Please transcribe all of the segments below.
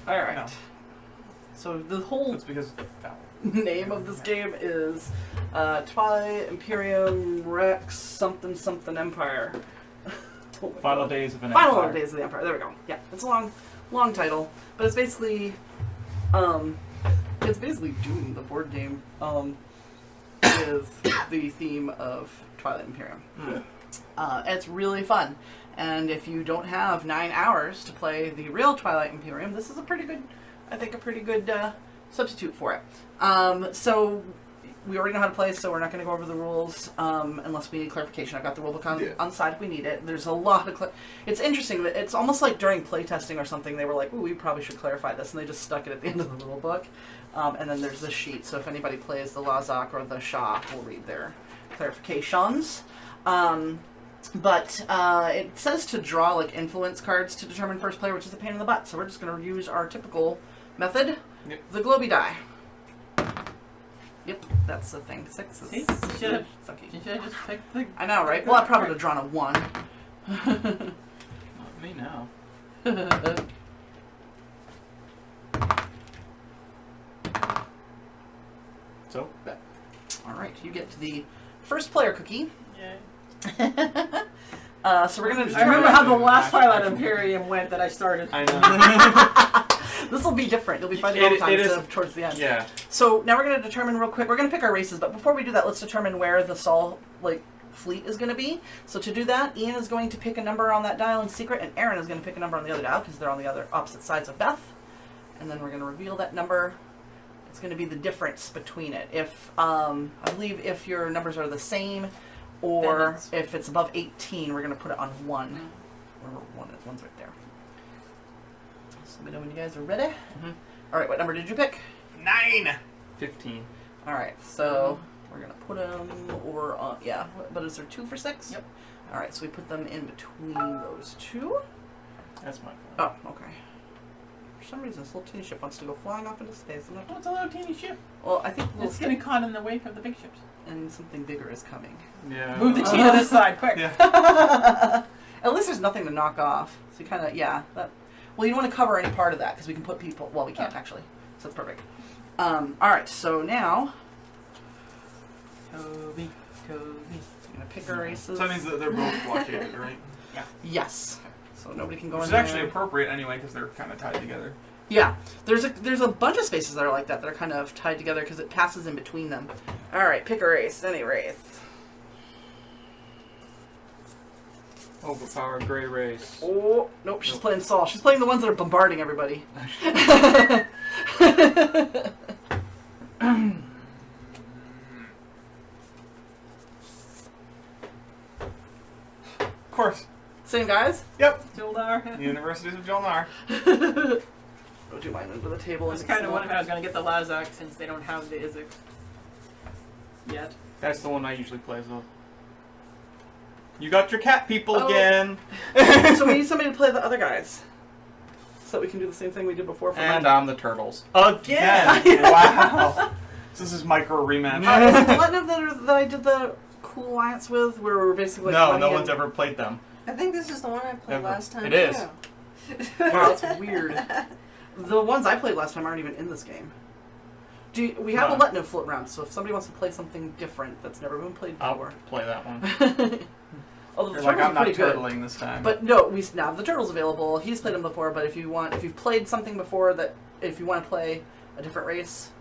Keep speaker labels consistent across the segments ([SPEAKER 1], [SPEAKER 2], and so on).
[SPEAKER 1] All right.
[SPEAKER 2] No.
[SPEAKER 1] So the whole
[SPEAKER 2] It's because it's foul.
[SPEAKER 1] name of this game is Twilight Imperium Rex something something Empire. Oh my
[SPEAKER 2] Final
[SPEAKER 1] God.
[SPEAKER 2] Days of an
[SPEAKER 1] Final
[SPEAKER 2] Empire.
[SPEAKER 1] Days of the Empire. There we go. Yeah, it's a long title, but it's basically Doom, the board game, with the theme of Twilight Imperium. It's really fun, and if you don't have 9 hours to play the real Twilight Imperium, this is a pretty good substitute for it. So we already know how to play, so we're not going to go over the rules unless we need clarification. I've got the rulebook on the side if we need it. There's a lot of... It's interesting that it's almost like during playtesting or something, they were like, ooh, we probably should clarify this, and they just stuck it at the end of the rulebook. And then there's this sheet, so if anybody plays the Lazak or the Shah, we'll read their clarifications. But it says to draw like influence cards to determine first player, which is a pain in the butt, so we're just going to use our typical method, the Globy die. Yep, that's the thing. 6 is...
[SPEAKER 3] See? You should have just picked the...
[SPEAKER 1] I know, right? Well, I probably would have drawn a 1.
[SPEAKER 2] Not me now. So?
[SPEAKER 1] Alright, you get to the first player cookie.
[SPEAKER 3] Yeah.
[SPEAKER 1] So we're going to
[SPEAKER 3] I remember how the last
[SPEAKER 2] Actually-
[SPEAKER 3] Twilight Imperium went that I started.
[SPEAKER 2] I know.
[SPEAKER 1] This will be different. You'll be fighting all the time
[SPEAKER 2] It
[SPEAKER 1] instead
[SPEAKER 2] is-
[SPEAKER 1] of towards the end.
[SPEAKER 2] Yeah.
[SPEAKER 1] So now we're going to determine real quick. We're going to pick our races, but before we do that, let's determine where the Sol fleet is going to be. So to do that, Ian is going to pick a number on that dial in secret, and Aaron is going to pick a number on the other dial because they're on the other opposite sides of Beth. And then we're going to reveal that number. It's going to be the difference between it. If I believe if your numbers are the same, or if it's above 18, we're going to put it on 1. Or one's right there. So let me know when you guys are ready.
[SPEAKER 2] Mm-hmm.
[SPEAKER 1] All right, what number did you pick?
[SPEAKER 2] 9! 15.
[SPEAKER 1] All right, so we're going to put them over on, yeah, but is there 2 for 6?
[SPEAKER 3] Yep.
[SPEAKER 1] All right, so we put them in between those 2.
[SPEAKER 2] That's my fault.
[SPEAKER 1] Oh, okay. For some reason, this little teeny ship wants to go flying off into space. I'm not
[SPEAKER 3] Oh, it's a little teeny ship.
[SPEAKER 1] well, I think
[SPEAKER 3] It's getting caught in the wake of the big ships.
[SPEAKER 1] and something bigger is coming.
[SPEAKER 2] Yeah.
[SPEAKER 3] Move the teeny to this side, quick.
[SPEAKER 2] Yeah.
[SPEAKER 1] At least there's nothing to knock off. So you kind of, yeah. Well, you don't want to cover any part of that because we can put people, well, we can't actually. So that's perfect. All right, so now
[SPEAKER 3] Toby.
[SPEAKER 1] I'm going to pick our races.
[SPEAKER 2] So that means that they're both blockaded, right?
[SPEAKER 1] Yes. So nobody can go
[SPEAKER 2] Which
[SPEAKER 1] in
[SPEAKER 2] is actually
[SPEAKER 1] there.
[SPEAKER 2] appropriate anyway because they're kind of tied together.
[SPEAKER 1] Yeah, there's a bunch of spaces that are like that are kind of tied together because it passes in between them. All right, pick a race, any race.
[SPEAKER 2] Overpowered gray race.
[SPEAKER 1] Oh, nope, she's playing Saul. She's playing the ones that are bombarding everybody.
[SPEAKER 2] Of course.
[SPEAKER 1] Same guys?
[SPEAKER 2] Yep.
[SPEAKER 3] Jildar.
[SPEAKER 2] Universities of Jolnar.
[SPEAKER 1] Go do mine under the table.
[SPEAKER 3] I was kind of wondering if I was going to get the Lazak since they don't have the Izek yet.
[SPEAKER 2] That's the one I usually play as well. You got your cat people
[SPEAKER 1] Oh.
[SPEAKER 2] again.
[SPEAKER 1] So we need somebody to play the other guys. So that we can do the same thing we did before for
[SPEAKER 2] And
[SPEAKER 1] mine.
[SPEAKER 2] I'm the turtles. Again! Wow. So this is micro rematch.
[SPEAKER 1] Is it the Letnev that I did the cool alliance with, where we were basically
[SPEAKER 2] No,
[SPEAKER 1] running
[SPEAKER 2] no
[SPEAKER 1] in-
[SPEAKER 2] one's ever played them.
[SPEAKER 4] I think this is the one I played
[SPEAKER 2] Ever.
[SPEAKER 4] last time.
[SPEAKER 2] It is.
[SPEAKER 4] too.
[SPEAKER 1] Wow, that's weird. The ones I played last time aren't even in this game. We have
[SPEAKER 2] No.
[SPEAKER 1] a Letnev float around, so if somebody wants to play something different that's never been played
[SPEAKER 2] I'll
[SPEAKER 1] before.
[SPEAKER 2] play that one.
[SPEAKER 1] Although the
[SPEAKER 2] You're like,
[SPEAKER 1] turtles
[SPEAKER 2] I'm
[SPEAKER 1] are
[SPEAKER 2] not
[SPEAKER 1] pretty good.
[SPEAKER 2] turtling this time.
[SPEAKER 1] But no, we now have the turtles available. He's played them before, but if you've played something before that, if you want to play a different race,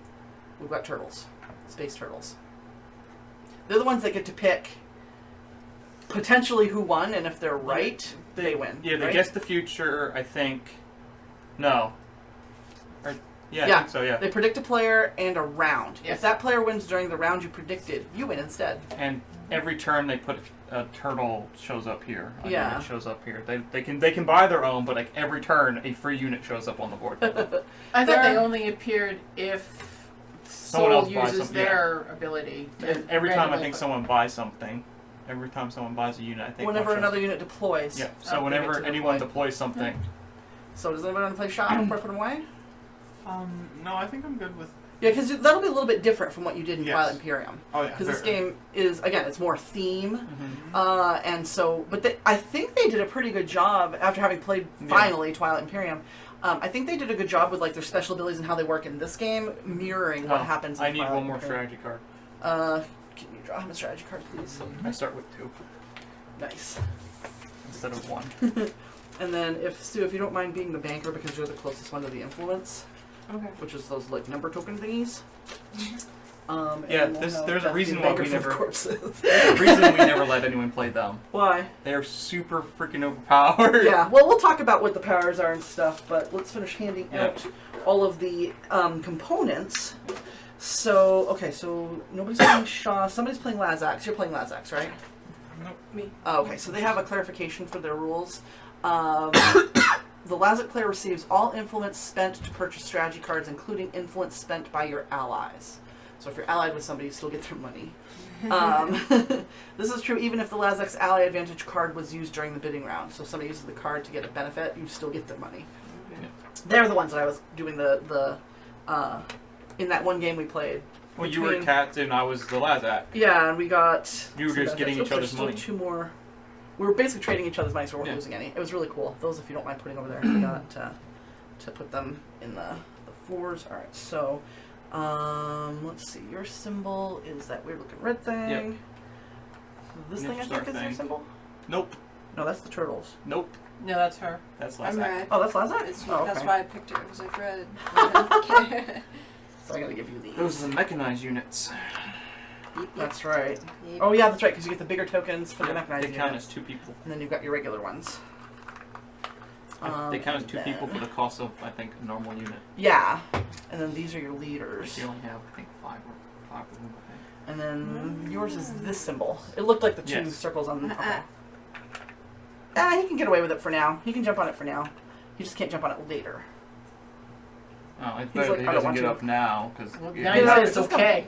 [SPEAKER 1] we've got turtles, space turtles. They're the ones that get to pick potentially who won, and if they're right, they win.
[SPEAKER 2] Yeah, they
[SPEAKER 1] right?
[SPEAKER 2] guess the future, I think. No. Or, yeah,
[SPEAKER 1] Yeah.
[SPEAKER 2] I think so, yeah.
[SPEAKER 1] They predict a player and a round.
[SPEAKER 3] Yes.
[SPEAKER 1] If that player wins during the round you predicted, you win instead.
[SPEAKER 2] And every turn they put a turtle shows up here. A
[SPEAKER 1] Yeah.
[SPEAKER 2] unit shows up here. They can buy their own, but like every turn a free unit shows up on the board.
[SPEAKER 3] I thought they only appeared if
[SPEAKER 2] Someone else
[SPEAKER 3] Soul
[SPEAKER 2] buys
[SPEAKER 3] uses
[SPEAKER 2] something, yeah.
[SPEAKER 3] their ability. To
[SPEAKER 2] And every time I
[SPEAKER 3] randomly
[SPEAKER 2] think
[SPEAKER 3] put-
[SPEAKER 2] someone buys something, every time someone buys a unit, I think
[SPEAKER 1] Whenever
[SPEAKER 2] one shows-
[SPEAKER 1] another unit deploys.
[SPEAKER 2] Yeah.
[SPEAKER 3] I'll
[SPEAKER 2] So
[SPEAKER 3] give
[SPEAKER 2] whenever
[SPEAKER 3] it to
[SPEAKER 2] anyone
[SPEAKER 3] deploy.
[SPEAKER 2] deploys something.
[SPEAKER 1] So does anybody want to play shot before I put them away?
[SPEAKER 2] No, I think I'm good with.
[SPEAKER 1] Yeah, because that'll be a little bit different from what you did in
[SPEAKER 2] Yes.
[SPEAKER 1] Twilight Imperium.
[SPEAKER 2] Oh yeah.
[SPEAKER 1] Because this game is, again, it's more theme.
[SPEAKER 2] Mhm.
[SPEAKER 1] And so, but I think they did a pretty good job after having played
[SPEAKER 2] Yeah.
[SPEAKER 1] finally Twilight Imperium I think they did a good job with like their special abilities and how they work in this game, mirroring what happens in
[SPEAKER 2] I need
[SPEAKER 1] Twilight
[SPEAKER 2] one more
[SPEAKER 1] Imperium.
[SPEAKER 2] strategy card.
[SPEAKER 1] Can you draw him a strategy card, please?
[SPEAKER 2] I start with 2
[SPEAKER 1] Nice.
[SPEAKER 2] instead of 1.
[SPEAKER 1] And then, Stu, if you don't mind being the banker because you're the closest one to the influence,
[SPEAKER 4] Okay.
[SPEAKER 1] which is those like number token thingies. And
[SPEAKER 2] Yeah,
[SPEAKER 1] we'll have
[SPEAKER 2] there's a
[SPEAKER 1] Beth be
[SPEAKER 2] reason
[SPEAKER 1] the
[SPEAKER 2] why
[SPEAKER 1] banker
[SPEAKER 2] we
[SPEAKER 1] for the
[SPEAKER 2] never-
[SPEAKER 1] corpses.
[SPEAKER 2] The reason we never let anyone play them.
[SPEAKER 1] Why?
[SPEAKER 2] They're super freaking overpowered.
[SPEAKER 1] Yeah, well, we'll talk about what the powers are and stuff, but let's finish handing
[SPEAKER 2] Yeah.
[SPEAKER 1] out all of the components. So, okay, so nobody's playing Shaw. Somebody's playing Lazax. You're playing Lazax, right?
[SPEAKER 4] Me.
[SPEAKER 1] Oh, okay, so they have a clarification for their rules. The Lazac player receives all influence spent to purchase strategy cards, including influence spent by your allies. So if you're allied with somebody, you still get their money. This is true even if the Lazac's ally advantage card was used during the bidding round. So if somebody uses the card to get a benefit, you still get their money.
[SPEAKER 4] Okay.
[SPEAKER 1] They're the ones that I was doing the in that one game we played.
[SPEAKER 2] Well, you were
[SPEAKER 1] Between-
[SPEAKER 2] Cat and I was the Lazac.
[SPEAKER 1] Yeah, and we got.
[SPEAKER 2] You were
[SPEAKER 1] some
[SPEAKER 2] just getting
[SPEAKER 1] benefits.
[SPEAKER 2] each
[SPEAKER 1] Oops,
[SPEAKER 2] other's
[SPEAKER 1] there's still
[SPEAKER 2] money.
[SPEAKER 1] 2 more. We were basically trading each other's money, so we weren't
[SPEAKER 2] Yeah.
[SPEAKER 1] losing any. It was really cool. Those, if you don't mind putting over there, I forgot to put them in the 4s. All right, so let's see. Your symbol is that weird looking red thing.
[SPEAKER 2] Yep.
[SPEAKER 1] This
[SPEAKER 2] Ninja
[SPEAKER 1] thing I
[SPEAKER 2] star
[SPEAKER 1] think is your
[SPEAKER 2] thing.
[SPEAKER 1] symbol.
[SPEAKER 2] Nope.
[SPEAKER 1] No, that's the turtles.
[SPEAKER 2] Nope.
[SPEAKER 3] No, that's her.
[SPEAKER 2] That's
[SPEAKER 4] I'm
[SPEAKER 2] Lazac.
[SPEAKER 4] red.
[SPEAKER 1] Oh, that's Lazac?
[SPEAKER 4] It's,
[SPEAKER 1] Oh,
[SPEAKER 4] That's
[SPEAKER 1] okay.
[SPEAKER 4] why I picked it. It was like red. Okay.
[SPEAKER 1] So I gotta give you these.
[SPEAKER 2] Those are the mechanized units.
[SPEAKER 1] That's right.
[SPEAKER 4] Yep.
[SPEAKER 1] Oh yeah, that's right, because you get the bigger tokens for the
[SPEAKER 2] Yeah,
[SPEAKER 1] mechanized
[SPEAKER 2] they count
[SPEAKER 1] units.
[SPEAKER 2] as 2 people.
[SPEAKER 1] And then you've got your regular ones.
[SPEAKER 2] They count as
[SPEAKER 1] And
[SPEAKER 2] 2
[SPEAKER 1] then-
[SPEAKER 2] people for the cost of, I think, a normal unit.
[SPEAKER 1] Yeah. And then these are your leaders.
[SPEAKER 2] You only have, I think, 5 of them, I think.
[SPEAKER 1] And then yours is this symbol. It looked like the 2
[SPEAKER 2] Yes.
[SPEAKER 1] circles on the. Okay. He can get away with it for now. He can jump on it for now. He just can't jump on it later.
[SPEAKER 2] Oh, it's
[SPEAKER 1] He's
[SPEAKER 2] better
[SPEAKER 1] like,
[SPEAKER 2] that he
[SPEAKER 1] I don't
[SPEAKER 2] doesn't
[SPEAKER 1] want
[SPEAKER 2] get
[SPEAKER 1] to.
[SPEAKER 2] up now, because
[SPEAKER 3] Well,
[SPEAKER 1] Yeah,
[SPEAKER 3] now you
[SPEAKER 1] no,
[SPEAKER 3] said
[SPEAKER 1] it's
[SPEAKER 3] it's
[SPEAKER 1] just
[SPEAKER 3] okay.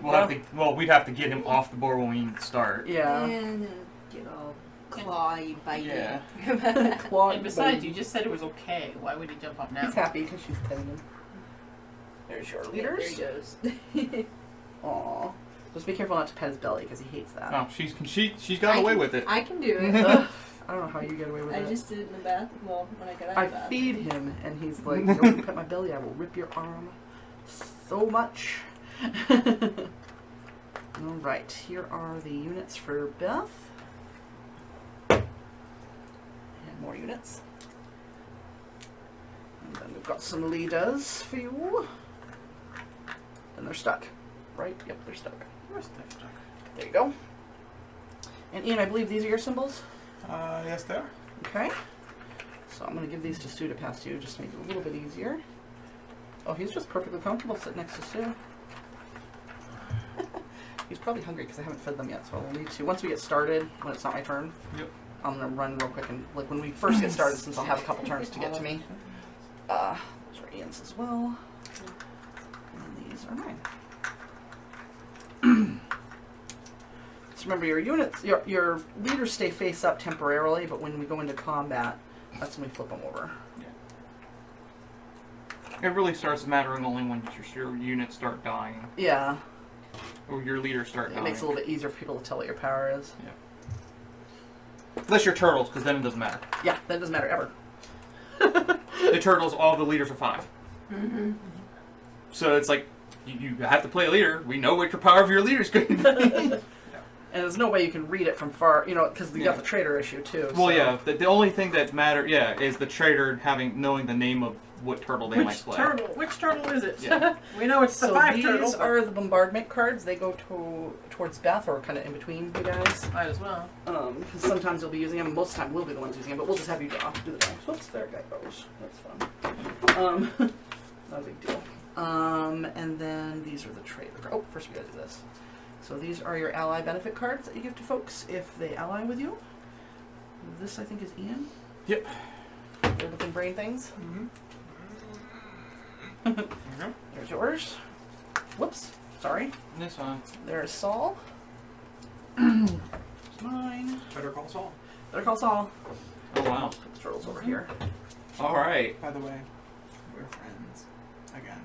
[SPEAKER 2] we'd have to get him off the board when we start.
[SPEAKER 1] Yeah.
[SPEAKER 4] And get all clawy, bitey.
[SPEAKER 2] Yeah.
[SPEAKER 1] Claude,
[SPEAKER 3] And besides, you just said it was okay. Why would he jump up now?
[SPEAKER 1] he's happy because she's petting him. There's your
[SPEAKER 4] There
[SPEAKER 1] leaders.
[SPEAKER 4] he goes.
[SPEAKER 1] Aw. Just be careful not to pet his belly because he hates that.
[SPEAKER 2] Oh, she's got away with it.
[SPEAKER 4] I can do it.
[SPEAKER 1] Ugh, I don't know how you get away with
[SPEAKER 4] I
[SPEAKER 1] it.
[SPEAKER 4] just did it in the bath. Well, when I got out
[SPEAKER 1] I
[SPEAKER 4] of the bath.
[SPEAKER 1] feed him, and he's like, "Don't you pet my belly, I will rip your arm so much." All right, here are the units for Beth, and more units. And then we've got some leaders for you, and they're stuck, right? Yep, they're stuck.
[SPEAKER 3] Where's the stuck?
[SPEAKER 1] There you go. And Ian, I believe these are your symbols.
[SPEAKER 5] Yes, they are.
[SPEAKER 1] Okay. So I'm going to give these to Stu to pass to you, just to make it a little bit easier. Oh, he's just perfectly comfortable sitting next to Stu. He's probably hungry because I haven't fed them yet, so I'll need to. Once we get started, when it's not my turn,
[SPEAKER 2] Yep.
[SPEAKER 1] I'm going to run real quick and, like, when we first get started, since I'll have a couple turns to get to me. Those are Ian's as well. And then these are mine. So remember, your units, your leaders stay face up temporarily, but when we go into combat, that's when we flip them over.
[SPEAKER 2] It really starts mattering only when your units start dying,
[SPEAKER 1] Yeah,
[SPEAKER 2] or your leaders start
[SPEAKER 1] it
[SPEAKER 2] dying.
[SPEAKER 1] makes it a little bit easier for people to tell what your power is.
[SPEAKER 2] Unless you're turtles, because then it doesn't matter.
[SPEAKER 1] Yeah, that doesn't matter ever.
[SPEAKER 2] The turtles, all the leaders are 5.
[SPEAKER 4] Mm-hmm.
[SPEAKER 2] So it's like, you have to play a leader. We know what your power of your leader is going to be.
[SPEAKER 1] And there's no way you can read it from far, you know, because you
[SPEAKER 2] Yeah.
[SPEAKER 1] got the traitor issue too.
[SPEAKER 2] Well,
[SPEAKER 1] so.
[SPEAKER 2] yeah. The only thing that matters, is the trader knowing the name of what turtle they might play.
[SPEAKER 3] Which turtle is it?
[SPEAKER 2] Yeah.
[SPEAKER 3] We know it's the
[SPEAKER 1] So
[SPEAKER 3] 5
[SPEAKER 1] these
[SPEAKER 3] turtle.
[SPEAKER 1] are the bombardment cards. They go towards Beth, or kind of in between you guys.
[SPEAKER 3] Might as well.
[SPEAKER 1] 'Cause sometimes you'll be using them. Most of the time we'll be the ones using them, but we'll just have you draw. Do the dice. Whoops, there it goes. That's fun. Not a big deal. And then these are the trader. Oh, first we gotta do this. So these are your ally benefit cards that you give to folks if they ally with you. This, I think, is Ian.
[SPEAKER 2] Yep.
[SPEAKER 1] They're looking brain things. There's yours. Whoops. Sorry.
[SPEAKER 2] This one.
[SPEAKER 1] There's Saul. There's mine.
[SPEAKER 5] Better call Saul.
[SPEAKER 1] Better call Saul.
[SPEAKER 2] Oh wow.
[SPEAKER 1] Put the turtles over here.
[SPEAKER 2] All right.
[SPEAKER 5] By the way, we're friends. Again.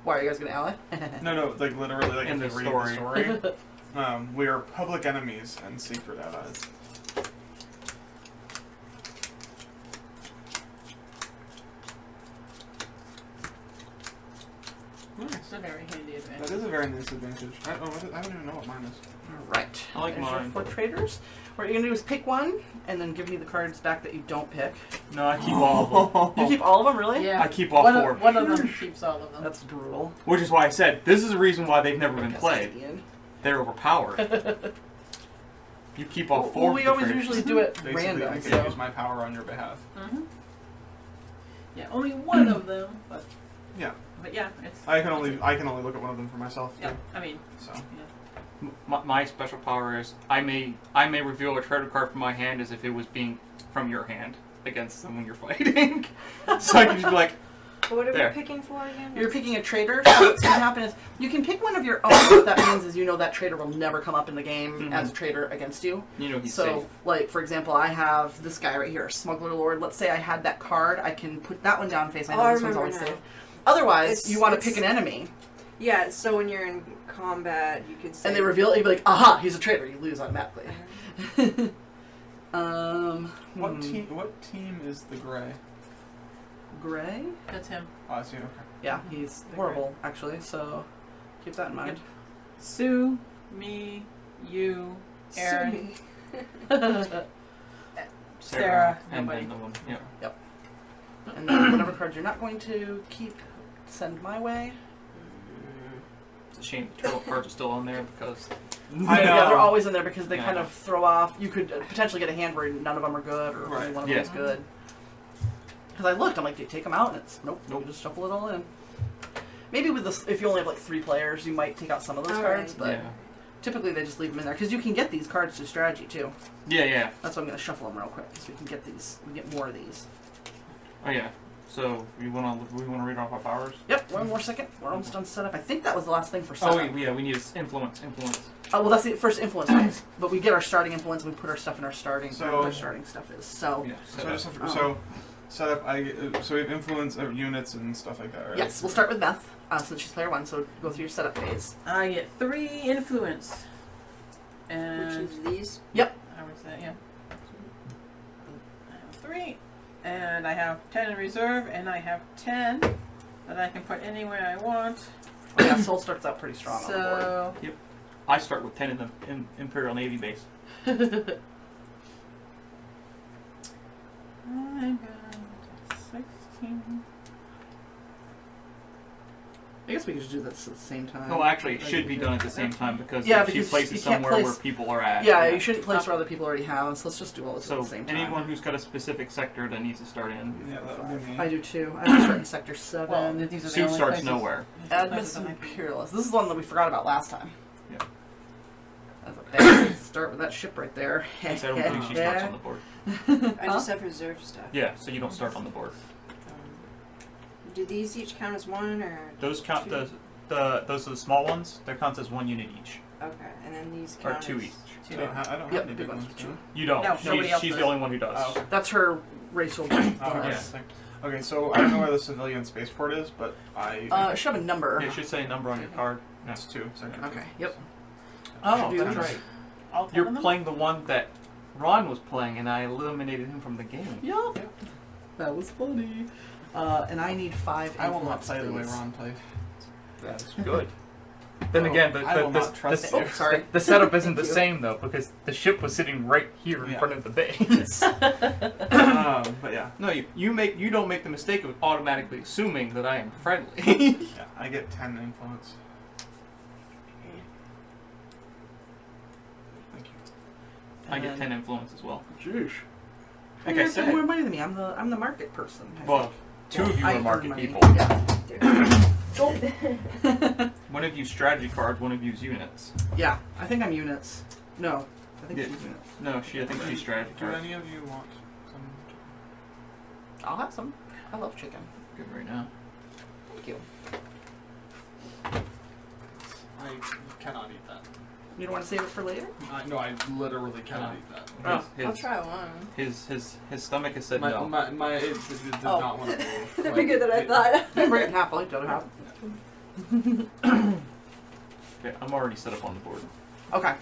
[SPEAKER 1] Why are you guys gonna ally?
[SPEAKER 5] No, like literally, like
[SPEAKER 2] In
[SPEAKER 5] if
[SPEAKER 2] the
[SPEAKER 5] you read
[SPEAKER 2] story.
[SPEAKER 5] the story, we are public enemies and secret allies. That is a very nice advantage. I don't even know what mine is.
[SPEAKER 1] Right.
[SPEAKER 2] I like
[SPEAKER 1] There's your
[SPEAKER 2] mine.
[SPEAKER 1] 4 traders. What you're gonna do is pick one, and then give me the cards back that you don't pick.
[SPEAKER 2] No, I keep all of them.
[SPEAKER 1] You keep all of them, really?
[SPEAKER 3] Yeah.
[SPEAKER 2] I keep all
[SPEAKER 3] one
[SPEAKER 2] 4.
[SPEAKER 3] Of, one of them keeps all of them.
[SPEAKER 1] That's brutal.
[SPEAKER 2] Which is why I said this is the reason why they've never been
[SPEAKER 1] That's
[SPEAKER 2] played.
[SPEAKER 1] Ian.
[SPEAKER 2] They're overpowered. You keep all 4.
[SPEAKER 1] Well, we always
[SPEAKER 2] traders.
[SPEAKER 1] usually do it
[SPEAKER 5] Basically,
[SPEAKER 1] random.
[SPEAKER 5] I can
[SPEAKER 1] So.
[SPEAKER 5] use my power on your behalf.
[SPEAKER 3] Mm-hmm. Yeah, only one of them, but
[SPEAKER 5] Yeah.
[SPEAKER 3] yeah, it's.
[SPEAKER 5] I can only look at one of them for myself.
[SPEAKER 3] Yeah,
[SPEAKER 5] Too,
[SPEAKER 3] I mean,
[SPEAKER 5] so.
[SPEAKER 3] yeah.
[SPEAKER 2] My special power is I may reveal a trader card from my hand as if it was being from your hand against someone you're fighting. So I can just be like,
[SPEAKER 4] But what are
[SPEAKER 2] There.
[SPEAKER 4] we picking for again?
[SPEAKER 1] You're picking a trader, so what's going to happen is you can pick one of your own. What that means is you know that trader will never come up in the game as a trader against you.
[SPEAKER 2] you know, he's
[SPEAKER 1] So,
[SPEAKER 2] safe.
[SPEAKER 1] like, for example, I have this guy right here, Smuggler Lord. Let's say I had that card. I can put that one down face. I know
[SPEAKER 4] Oh, I
[SPEAKER 1] this one's
[SPEAKER 4] remember
[SPEAKER 1] always
[SPEAKER 4] now.
[SPEAKER 1] safe. Otherwise,
[SPEAKER 4] It's-
[SPEAKER 1] you want to
[SPEAKER 4] it's-
[SPEAKER 1] pick an enemy.
[SPEAKER 4] Yeah, so when you're in combat, you could say.
[SPEAKER 1] And they reveal it, you'd be like, aha, he's a traitor. You lose automatically.
[SPEAKER 5] What team is the gray?
[SPEAKER 1] Gray?
[SPEAKER 3] That's him.
[SPEAKER 5] Oh, I see. Okay.
[SPEAKER 1] Yeah, he's horrible, actually, so keep that in mind.
[SPEAKER 3] Sue, me, you, Aaron, Sarah,
[SPEAKER 2] and
[SPEAKER 3] nobody.
[SPEAKER 2] then the one. Yeah.
[SPEAKER 1] And then whatever cards you're not going to keep, send my way.
[SPEAKER 2] It's a shame the turtle cards are still on there because
[SPEAKER 5] I
[SPEAKER 1] Yeah,
[SPEAKER 5] know.
[SPEAKER 1] they're always in there because they
[SPEAKER 2] Yeah,
[SPEAKER 1] kind
[SPEAKER 2] I
[SPEAKER 1] of
[SPEAKER 2] know.
[SPEAKER 1] throw off. You could potentially get a hand where none of them are good, or only
[SPEAKER 5] Right.
[SPEAKER 1] one of
[SPEAKER 2] Yeah.
[SPEAKER 1] them is good. Because I looked, I'm like, do you take them out? And it's nope.
[SPEAKER 2] Nope.
[SPEAKER 1] You just shuffle it all in. Maybe with this, if you only have like 3 players, you might take out some of those
[SPEAKER 4] Alright.
[SPEAKER 1] cards, but
[SPEAKER 2] yeah.
[SPEAKER 1] typically they just leave them in there because you can get these cards through strategy too.
[SPEAKER 2] Yeah.
[SPEAKER 1] That's why I'm going to shuffle them real quick so we can get these. We get more of these.
[SPEAKER 2] Oh yeah. So we want to read off our powers.
[SPEAKER 1] Yep. One more second. We're almost done setup. I think that was the last thing for
[SPEAKER 2] Oh
[SPEAKER 1] setup.
[SPEAKER 2] wait, yeah. We need influence.
[SPEAKER 1] Oh, well, that's the first influence phase. But we get our starting influence and we put our stuff in our starting.
[SPEAKER 5] So-
[SPEAKER 1] wherever our starting stuff is. So.
[SPEAKER 2] Yeah.
[SPEAKER 5] So I just have to,
[SPEAKER 1] Oh.
[SPEAKER 5] so set up. So we have influence of units and stuff like that, right?
[SPEAKER 1] Yes, we'll start with Beth since she's player 1. So go through your setup phase.
[SPEAKER 3] I get 3 influence.
[SPEAKER 4] Which
[SPEAKER 3] And
[SPEAKER 4] is these.
[SPEAKER 3] I would say, yeah. I have 3. And I have 10 in reserve, and I have 10 that I can put anywhere I want.
[SPEAKER 1] Oh, yeah, Soul starts out pretty strong on the board.
[SPEAKER 3] So,
[SPEAKER 2] I start with 10 in the Imperial Navy base.
[SPEAKER 3] I got 16.
[SPEAKER 1] I guess we could just do this at the same time.
[SPEAKER 2] Oh, actually, it should be done at the same time because
[SPEAKER 1] Yeah,
[SPEAKER 2] if she
[SPEAKER 1] because
[SPEAKER 2] places
[SPEAKER 1] you can't
[SPEAKER 2] somewhere
[SPEAKER 1] place-
[SPEAKER 2] where people are at.
[SPEAKER 1] Yeah, you shouldn't place where other people already have, so let's just do all this at
[SPEAKER 2] So
[SPEAKER 1] the same time.
[SPEAKER 2] anyone who's got a specific sector that needs to start in,
[SPEAKER 5] Yeah, that would be me.
[SPEAKER 1] I do too. I have to start in Sector 7.
[SPEAKER 3] Well, these are the
[SPEAKER 2] Sue
[SPEAKER 3] only
[SPEAKER 2] starts
[SPEAKER 3] places.
[SPEAKER 2] nowhere.
[SPEAKER 1] Admis Imperialist. This is the one that we forgot about last time.
[SPEAKER 2] Yeah.
[SPEAKER 1] That's okay. Start with that ship right there.
[SPEAKER 2] I don't believe she starts on the board.
[SPEAKER 4] I just have reserve stuff.
[SPEAKER 2] Yeah, so you don't start on the board.
[SPEAKER 4] Do these each count as 1 or?
[SPEAKER 2] Those count
[SPEAKER 4] 2?
[SPEAKER 2] those are the small ones. They count as 1 unit each,
[SPEAKER 4] Okay, and then these
[SPEAKER 2] or
[SPEAKER 4] count
[SPEAKER 2] 2
[SPEAKER 4] as
[SPEAKER 2] each.
[SPEAKER 5] I don't have
[SPEAKER 1] Yep,
[SPEAKER 5] any
[SPEAKER 1] big
[SPEAKER 5] big
[SPEAKER 1] ones
[SPEAKER 5] ones.
[SPEAKER 1] for 2.
[SPEAKER 2] You don't.
[SPEAKER 3] No, nobody else
[SPEAKER 2] she's the
[SPEAKER 3] does.
[SPEAKER 2] only one who does.
[SPEAKER 5] Oh.
[SPEAKER 1] That's her racial
[SPEAKER 5] Oh,
[SPEAKER 1] bonus.
[SPEAKER 5] interesting. Okay, so I don't know where the civilian spaceport is, but I.
[SPEAKER 1] It should have a number.
[SPEAKER 2] It should say a number on your card.
[SPEAKER 5] That's 2. Second.
[SPEAKER 1] Okay, yep.
[SPEAKER 2] Oh,
[SPEAKER 1] do
[SPEAKER 2] that's
[SPEAKER 1] this.
[SPEAKER 2] right.
[SPEAKER 3] All 10
[SPEAKER 2] You're
[SPEAKER 3] of them?
[SPEAKER 2] playing the one that Ron was playing, and I eliminated him from the game.
[SPEAKER 1] Yup. That was funny. And I need 5
[SPEAKER 5] I will not
[SPEAKER 1] influence,
[SPEAKER 5] play the way
[SPEAKER 1] please.
[SPEAKER 5] Ron played.
[SPEAKER 2] That's good. Then
[SPEAKER 5] Oh,
[SPEAKER 2] again,
[SPEAKER 5] I will not trust
[SPEAKER 2] the,
[SPEAKER 5] you.
[SPEAKER 1] Oh, sorry.
[SPEAKER 2] the setup isn't the
[SPEAKER 1] Thank you.
[SPEAKER 2] same though because the ship was sitting right here in
[SPEAKER 5] Yeah.
[SPEAKER 2] front of the base.
[SPEAKER 5] But yeah,
[SPEAKER 2] No, you don't make the mistake of automatically assuming that I am friendly.
[SPEAKER 5] yeah, I get 10 influence. Thank you.
[SPEAKER 2] I get
[SPEAKER 1] And
[SPEAKER 2] 10 influence as well.
[SPEAKER 1] Jeez.
[SPEAKER 2] Like
[SPEAKER 1] You
[SPEAKER 2] I
[SPEAKER 1] have
[SPEAKER 2] said,
[SPEAKER 1] more money than me. I'm the market person. I
[SPEAKER 2] well,
[SPEAKER 1] think.
[SPEAKER 2] 2 of you
[SPEAKER 1] I
[SPEAKER 2] are
[SPEAKER 1] earn
[SPEAKER 2] market
[SPEAKER 1] money.
[SPEAKER 2] people.
[SPEAKER 1] Yeah.
[SPEAKER 2] One of you strategy cards, one of you's units.
[SPEAKER 1] Yeah, I think I'm units. No, I think
[SPEAKER 2] Yeah.
[SPEAKER 1] she's units.
[SPEAKER 2] No, I think she's strategy
[SPEAKER 5] Do
[SPEAKER 2] cards.
[SPEAKER 5] any of you want some?
[SPEAKER 1] I'll have some. I love chicken.
[SPEAKER 2] Good right now.
[SPEAKER 1] Thank you.
[SPEAKER 5] I cannot eat that.
[SPEAKER 1] You don't want to save it for later?
[SPEAKER 5] No, I literally cannot eat that.
[SPEAKER 1] Oh,
[SPEAKER 2] His,
[SPEAKER 4] I'll
[SPEAKER 2] his,
[SPEAKER 4] try one.
[SPEAKER 2] his stomach has said
[SPEAKER 5] My,
[SPEAKER 2] no.
[SPEAKER 5] it did
[SPEAKER 4] Oh.
[SPEAKER 5] not want to be.
[SPEAKER 4] They're
[SPEAKER 5] like,
[SPEAKER 4] bigger than I
[SPEAKER 5] it-
[SPEAKER 4] thought.
[SPEAKER 1] You break it in half. I'll eat the other half.
[SPEAKER 2] Okay, I'm already set up on the board.
[SPEAKER 1] Okay.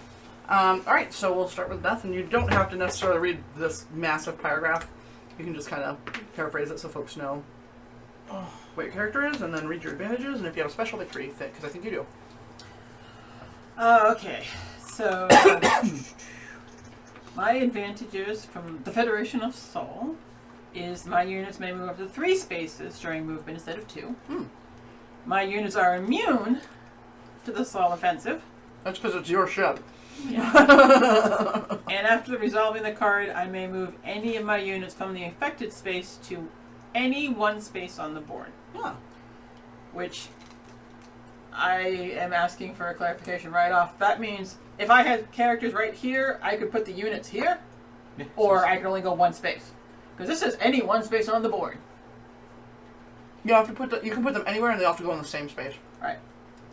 [SPEAKER 1] All right, so we'll start with Beth, and you don't have to necessarily read this massive paragraph. You can just kind of paraphrase it so folks know what your character is, and then read your advantages, and if you have a special victory, because I think you do.
[SPEAKER 3] Okay, so my advantages from the Federation of Soul is my units may move up to 3 spaces during movement instead of 2.
[SPEAKER 1] Hmm.
[SPEAKER 3] My units are immune to the Soul Offensive.
[SPEAKER 1] That's because it's your ship.
[SPEAKER 3] Yeah. And after resolving the card, I may move any of my units from the affected space to any 1 space on the board.
[SPEAKER 1] Yeah.
[SPEAKER 3] Which I am asking for a clarification right off. That means if I had characters right here, I could put the units here,
[SPEAKER 2] Yeah,
[SPEAKER 3] or I can only go 1 space. Because this says any 1 space on the board.
[SPEAKER 1] You have to you can put them anywhere, and they have to go in the same space.
[SPEAKER 3] Right.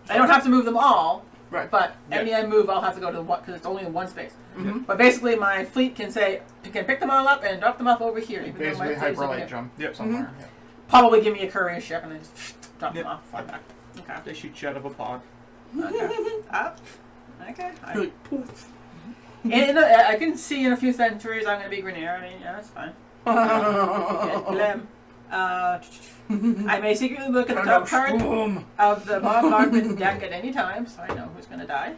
[SPEAKER 3] I don't have to move them all,
[SPEAKER 1] Right.
[SPEAKER 3] but
[SPEAKER 2] Yeah.
[SPEAKER 3] any I move, I'll have to go to the 1 because it's only in 1 space.
[SPEAKER 1] Mm-hmm.
[SPEAKER 3] But basically, my fleet can pick them all up and drop them off over here. Even though my
[SPEAKER 5] Basically,
[SPEAKER 3] fleet is over
[SPEAKER 5] hyperlight
[SPEAKER 3] here.
[SPEAKER 5] jump
[SPEAKER 2] Yep.
[SPEAKER 5] somewhere. Yeah.
[SPEAKER 3] Probably give me a courier ship and then just drop
[SPEAKER 2] Yep.
[SPEAKER 3] them off. Fly back. Okay.
[SPEAKER 2] They shoot you out of a pod.
[SPEAKER 3] Okay. Up. Okay.
[SPEAKER 1] Like, poof.
[SPEAKER 3] I can see in a few centuries I'm going to be Grenier. I mean, yeah, that's fine. Blem. I may secretly look at the top card
[SPEAKER 1] Boom.
[SPEAKER 3] of the bombardment deck at any time, so I know who's going to die.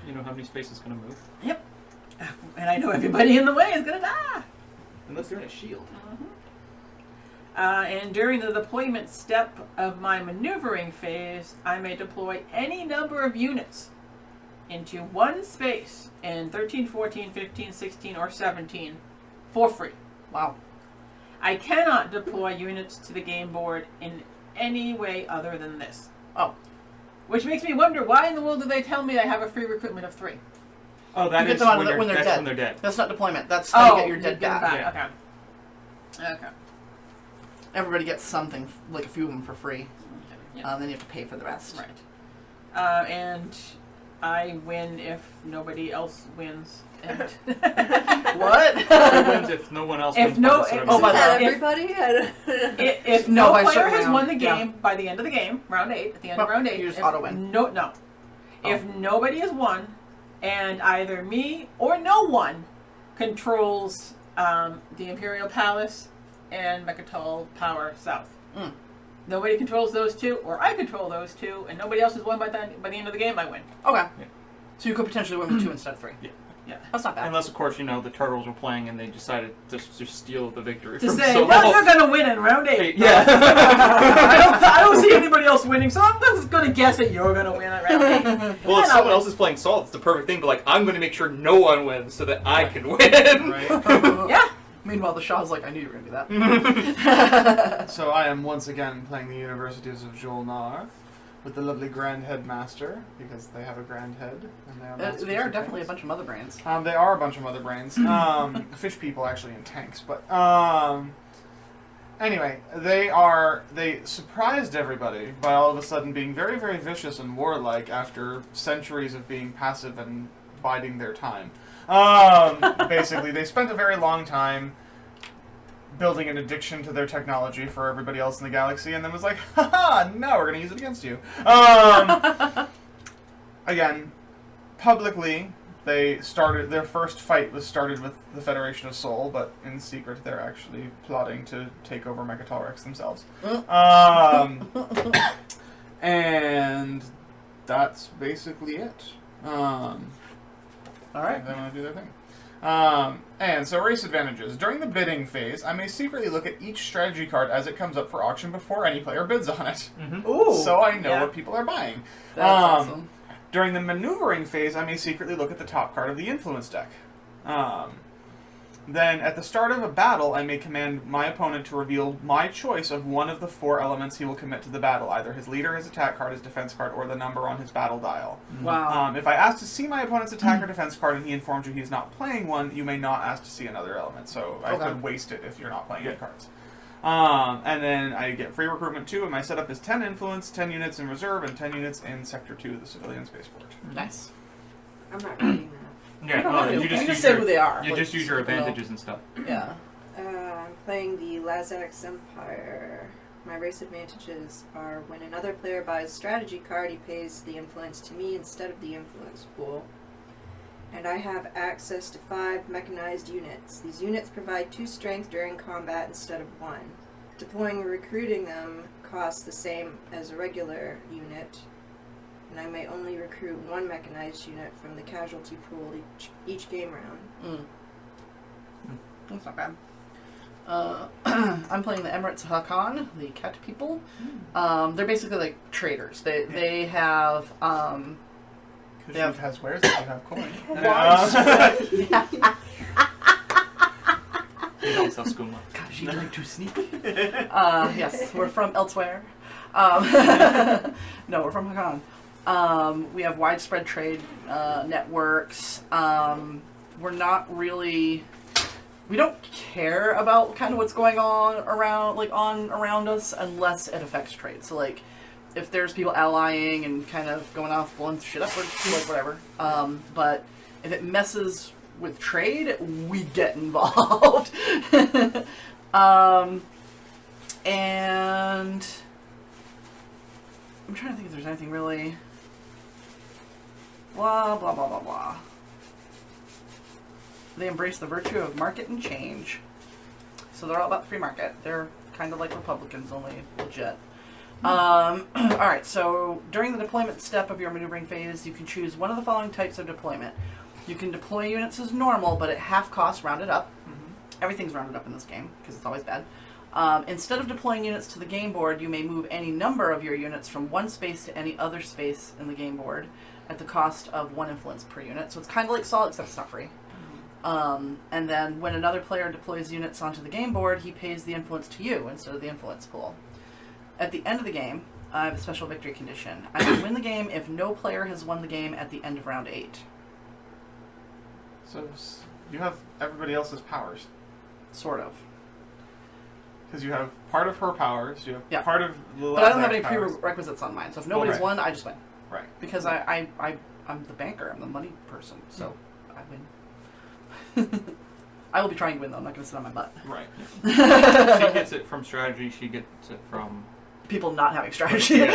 [SPEAKER 2] You know how many spaces going to move?
[SPEAKER 3] Yep. And I know everybody in the way is going to die.
[SPEAKER 2] Unless they're in a shield.
[SPEAKER 3] And during the deployment step of my maneuvering phase, I may deploy any number of units into 1 space in 13, 14, 15, 16, or 17 for free.
[SPEAKER 1] Wow.
[SPEAKER 3] I cannot deploy units to the game board in any way other than this.
[SPEAKER 1] Oh.
[SPEAKER 3] Which makes me wonder, why in the world do they tell me I have a free recruitment of 3?
[SPEAKER 2] Oh, that
[SPEAKER 1] You get
[SPEAKER 2] is
[SPEAKER 1] them out
[SPEAKER 2] when
[SPEAKER 1] when they're
[SPEAKER 2] that's
[SPEAKER 1] dead.
[SPEAKER 2] when they're dead.
[SPEAKER 1] That's not deployment. That's how you get your
[SPEAKER 3] you
[SPEAKER 1] dead
[SPEAKER 3] get them
[SPEAKER 1] back.
[SPEAKER 3] back. Okay. Okay.
[SPEAKER 1] Everybody gets something, like a few of them for free.
[SPEAKER 3] Yeah.
[SPEAKER 1] Then you have to pay for the rest.
[SPEAKER 3] Right. And I win if nobody else wins. And
[SPEAKER 1] What?
[SPEAKER 2] Who wins if no one else
[SPEAKER 3] If
[SPEAKER 2] wins?
[SPEAKER 3] no-
[SPEAKER 2] by the sort of
[SPEAKER 1] oh, by
[SPEAKER 2] mistake?
[SPEAKER 1] the-
[SPEAKER 4] Is that everybody?
[SPEAKER 3] if
[SPEAKER 1] No,
[SPEAKER 3] no
[SPEAKER 1] I
[SPEAKER 3] player
[SPEAKER 1] certainly
[SPEAKER 3] has
[SPEAKER 1] am.
[SPEAKER 3] won the
[SPEAKER 1] Yeah.
[SPEAKER 3] game by the end of the game, round 8, at the end of
[SPEAKER 1] No,
[SPEAKER 3] round 8,
[SPEAKER 1] you just
[SPEAKER 3] if
[SPEAKER 1] auto-win.
[SPEAKER 3] No. If nobody has won, and either me or no one controls the Imperial Palace and Mechatol Power South.
[SPEAKER 1] Mm.
[SPEAKER 3] Nobody controls those 2, or I control those 2, and nobody else has won by the end of the game, I win.
[SPEAKER 1] Okay.
[SPEAKER 2] Yeah.
[SPEAKER 1] So you could potentially win with 2 instead of 3.
[SPEAKER 3] Yeah.
[SPEAKER 1] That's not bad.
[SPEAKER 2] Unless, of course, the Turtles were playing and they decided to just steal the victory
[SPEAKER 3] To
[SPEAKER 2] from
[SPEAKER 3] say,
[SPEAKER 2] someone
[SPEAKER 3] no,
[SPEAKER 2] else.
[SPEAKER 3] you're going to win in round 8.
[SPEAKER 2] Yeah.
[SPEAKER 3] I don't see anybody else winning, so I'm just going to guess that you're going to win at round 8.
[SPEAKER 2] Well, if
[SPEAKER 3] And I'll
[SPEAKER 2] someone
[SPEAKER 3] win.
[SPEAKER 2] else is playing Salt, it's the perfect thing. But like, I'm going to make sure no one wins so that I can win.
[SPEAKER 5] Right.
[SPEAKER 3] Yeah.
[SPEAKER 1] Meanwhile, the Shah's like, I knew you were going to do that.
[SPEAKER 5] So I am once again playing the Universities of Jolnar with the lovely Grand Headmaster, because they have a Grand Head. And they are, masters
[SPEAKER 1] They are
[SPEAKER 5] of
[SPEAKER 1] definitely a
[SPEAKER 5] things.
[SPEAKER 1] bunch of mother brains.
[SPEAKER 5] They are a bunch of mother brains. Fish people actually in tanks, but anyway, they surprised everybody by all of a sudden being very, very vicious and warlike after centuries of being passive and biding their time. Basically, they spent a very long time building an addiction to their technology for everybody else in the galaxy, and then was like, haha, now we're going to use it against you. Again, publicly, they started, their first fight was started with the Federation of Soul, but in secret they're actually plotting to take over Mechatorix themselves. And that's basically it.
[SPEAKER 1] All right.
[SPEAKER 5] They want to do their thing. And so race advantages. During the bidding phase, I may secretly look at each strategy card as it comes up for auction before any player bids on it.
[SPEAKER 1] Ooh.
[SPEAKER 5] So I know
[SPEAKER 3] Yeah.
[SPEAKER 5] what people are buying.
[SPEAKER 1] That's awesome.
[SPEAKER 5] During the maneuvering phase, I may secretly look at the top card of the influence deck. Then, at the start of a battle, I may command my opponent to reveal my choice of one of the 4 elements he will commit to the battle, either his leader, his attack card, his defense card, or the number on his battle dial.
[SPEAKER 1] Wow.
[SPEAKER 5] If I ask to see my opponent's attack or defense card and he informs you he's not playing one, you may not ask to see another element. So I
[SPEAKER 1] Okay.
[SPEAKER 5] could waste it if you're not playing any cards. And then I get free recruitment 2, and my setup is 10 influence, 10 units in reserve, and 10 units in Sector 2 of the civilian spaceport.
[SPEAKER 1] Nice.
[SPEAKER 4] I'm not reading
[SPEAKER 2] Yeah,
[SPEAKER 1] You don't
[SPEAKER 2] no,
[SPEAKER 1] have to.
[SPEAKER 2] you
[SPEAKER 1] You
[SPEAKER 2] just
[SPEAKER 1] just
[SPEAKER 2] use
[SPEAKER 1] say
[SPEAKER 2] your,
[SPEAKER 1] who they are.
[SPEAKER 2] You
[SPEAKER 1] like,
[SPEAKER 2] just use your
[SPEAKER 1] so people know.
[SPEAKER 2] advantages and stuff.
[SPEAKER 1] Yeah.
[SPEAKER 4] that. I'm playing the Lazax Empire. My race advantages are when another player buys a strategy card, he pays the influence to me instead of the influence pool. And I have access to 5 mechanized units. These units provide 2 strength during combat instead of 1. Deploying or recruiting them costs the same as a regular unit. and I may only recruit one mechanized unit from the casualty pool each game round.
[SPEAKER 1] That's not bad. I'm playing the Emirates Hakan, the cat people. They're basically like traders. They have
[SPEAKER 5] Because she has wares that you have coin.
[SPEAKER 2] You don't sell skooma.
[SPEAKER 1] God, she like to sneak. Yes, we're from elsewhere. No, we're from Hakan. We have widespread trade networks. We're not really. We don't care about kind of what's going on around us unless it affects trade. So like, if there's people allying and kind of going off blowing shit up, we're like whatever. But if it messes with trade, we get involved. And I'm trying to think if there's anything really. Blah blah blah blah blah. They embrace the virtue of market and change. So they're all about the free market. They're kind of like Republicans, only legit. Alright, so during the deployment step of your maneuvering phase, you can choose one of the following types of deployment. You can deploy units as normal, but at half cost, rounded up. Everything's rounded up in this game, because it's always bad. Instead of deploying units to the game board, you may move any number of your units from one space to any other space in the game board at the cost of 1 influence per unit. So it's kind of like Sol, except it's not free. And then when another player deploys units onto the game board, he pays the influence to you instead of the influence pool. At the end of the game, I have a special victory condition. I can win the game if no player has won the game at the end of round 8.
[SPEAKER 5] So you have everybody else's powers.
[SPEAKER 1] Sort of.
[SPEAKER 5] Because you have part of her powers, you have part of the
[SPEAKER 1] But I don't have any
[SPEAKER 5] powers.
[SPEAKER 1] prerequisites on mine, so if nobody's won, I just win.
[SPEAKER 5] Right.
[SPEAKER 1] Because I'm the banker, I'm the money person, so I win. I will be trying to win though, I'm not going to sit on my butt.
[SPEAKER 5] Right.
[SPEAKER 2] She gets it from strategy, she gets it from
[SPEAKER 1] People not having strategy.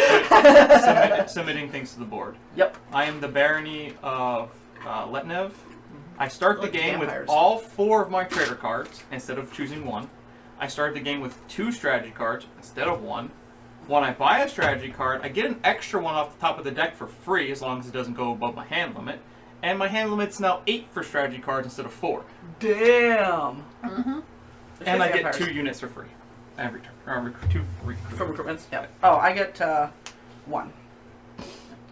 [SPEAKER 2] submitting things to the board.
[SPEAKER 1] Yep.
[SPEAKER 2] I am the barony of Letnev. I start the
[SPEAKER 1] Like
[SPEAKER 2] game with
[SPEAKER 1] vampires.
[SPEAKER 2] all 4 of my trader cards instead of choosing 1. I start the game with 2 strategy cards instead of 1. When I buy a strategy card, I get an extra one off the top of the deck for free as long as it doesn't go above my hand limit. And my hand limit's now 8 for strategy cards instead of 4.
[SPEAKER 1] Damn.
[SPEAKER 2] And I get
[SPEAKER 1] Vampires.
[SPEAKER 2] 2 units for free every turn. Or 2 free.
[SPEAKER 1] From recruitments? Yeah. Oh, I get 1.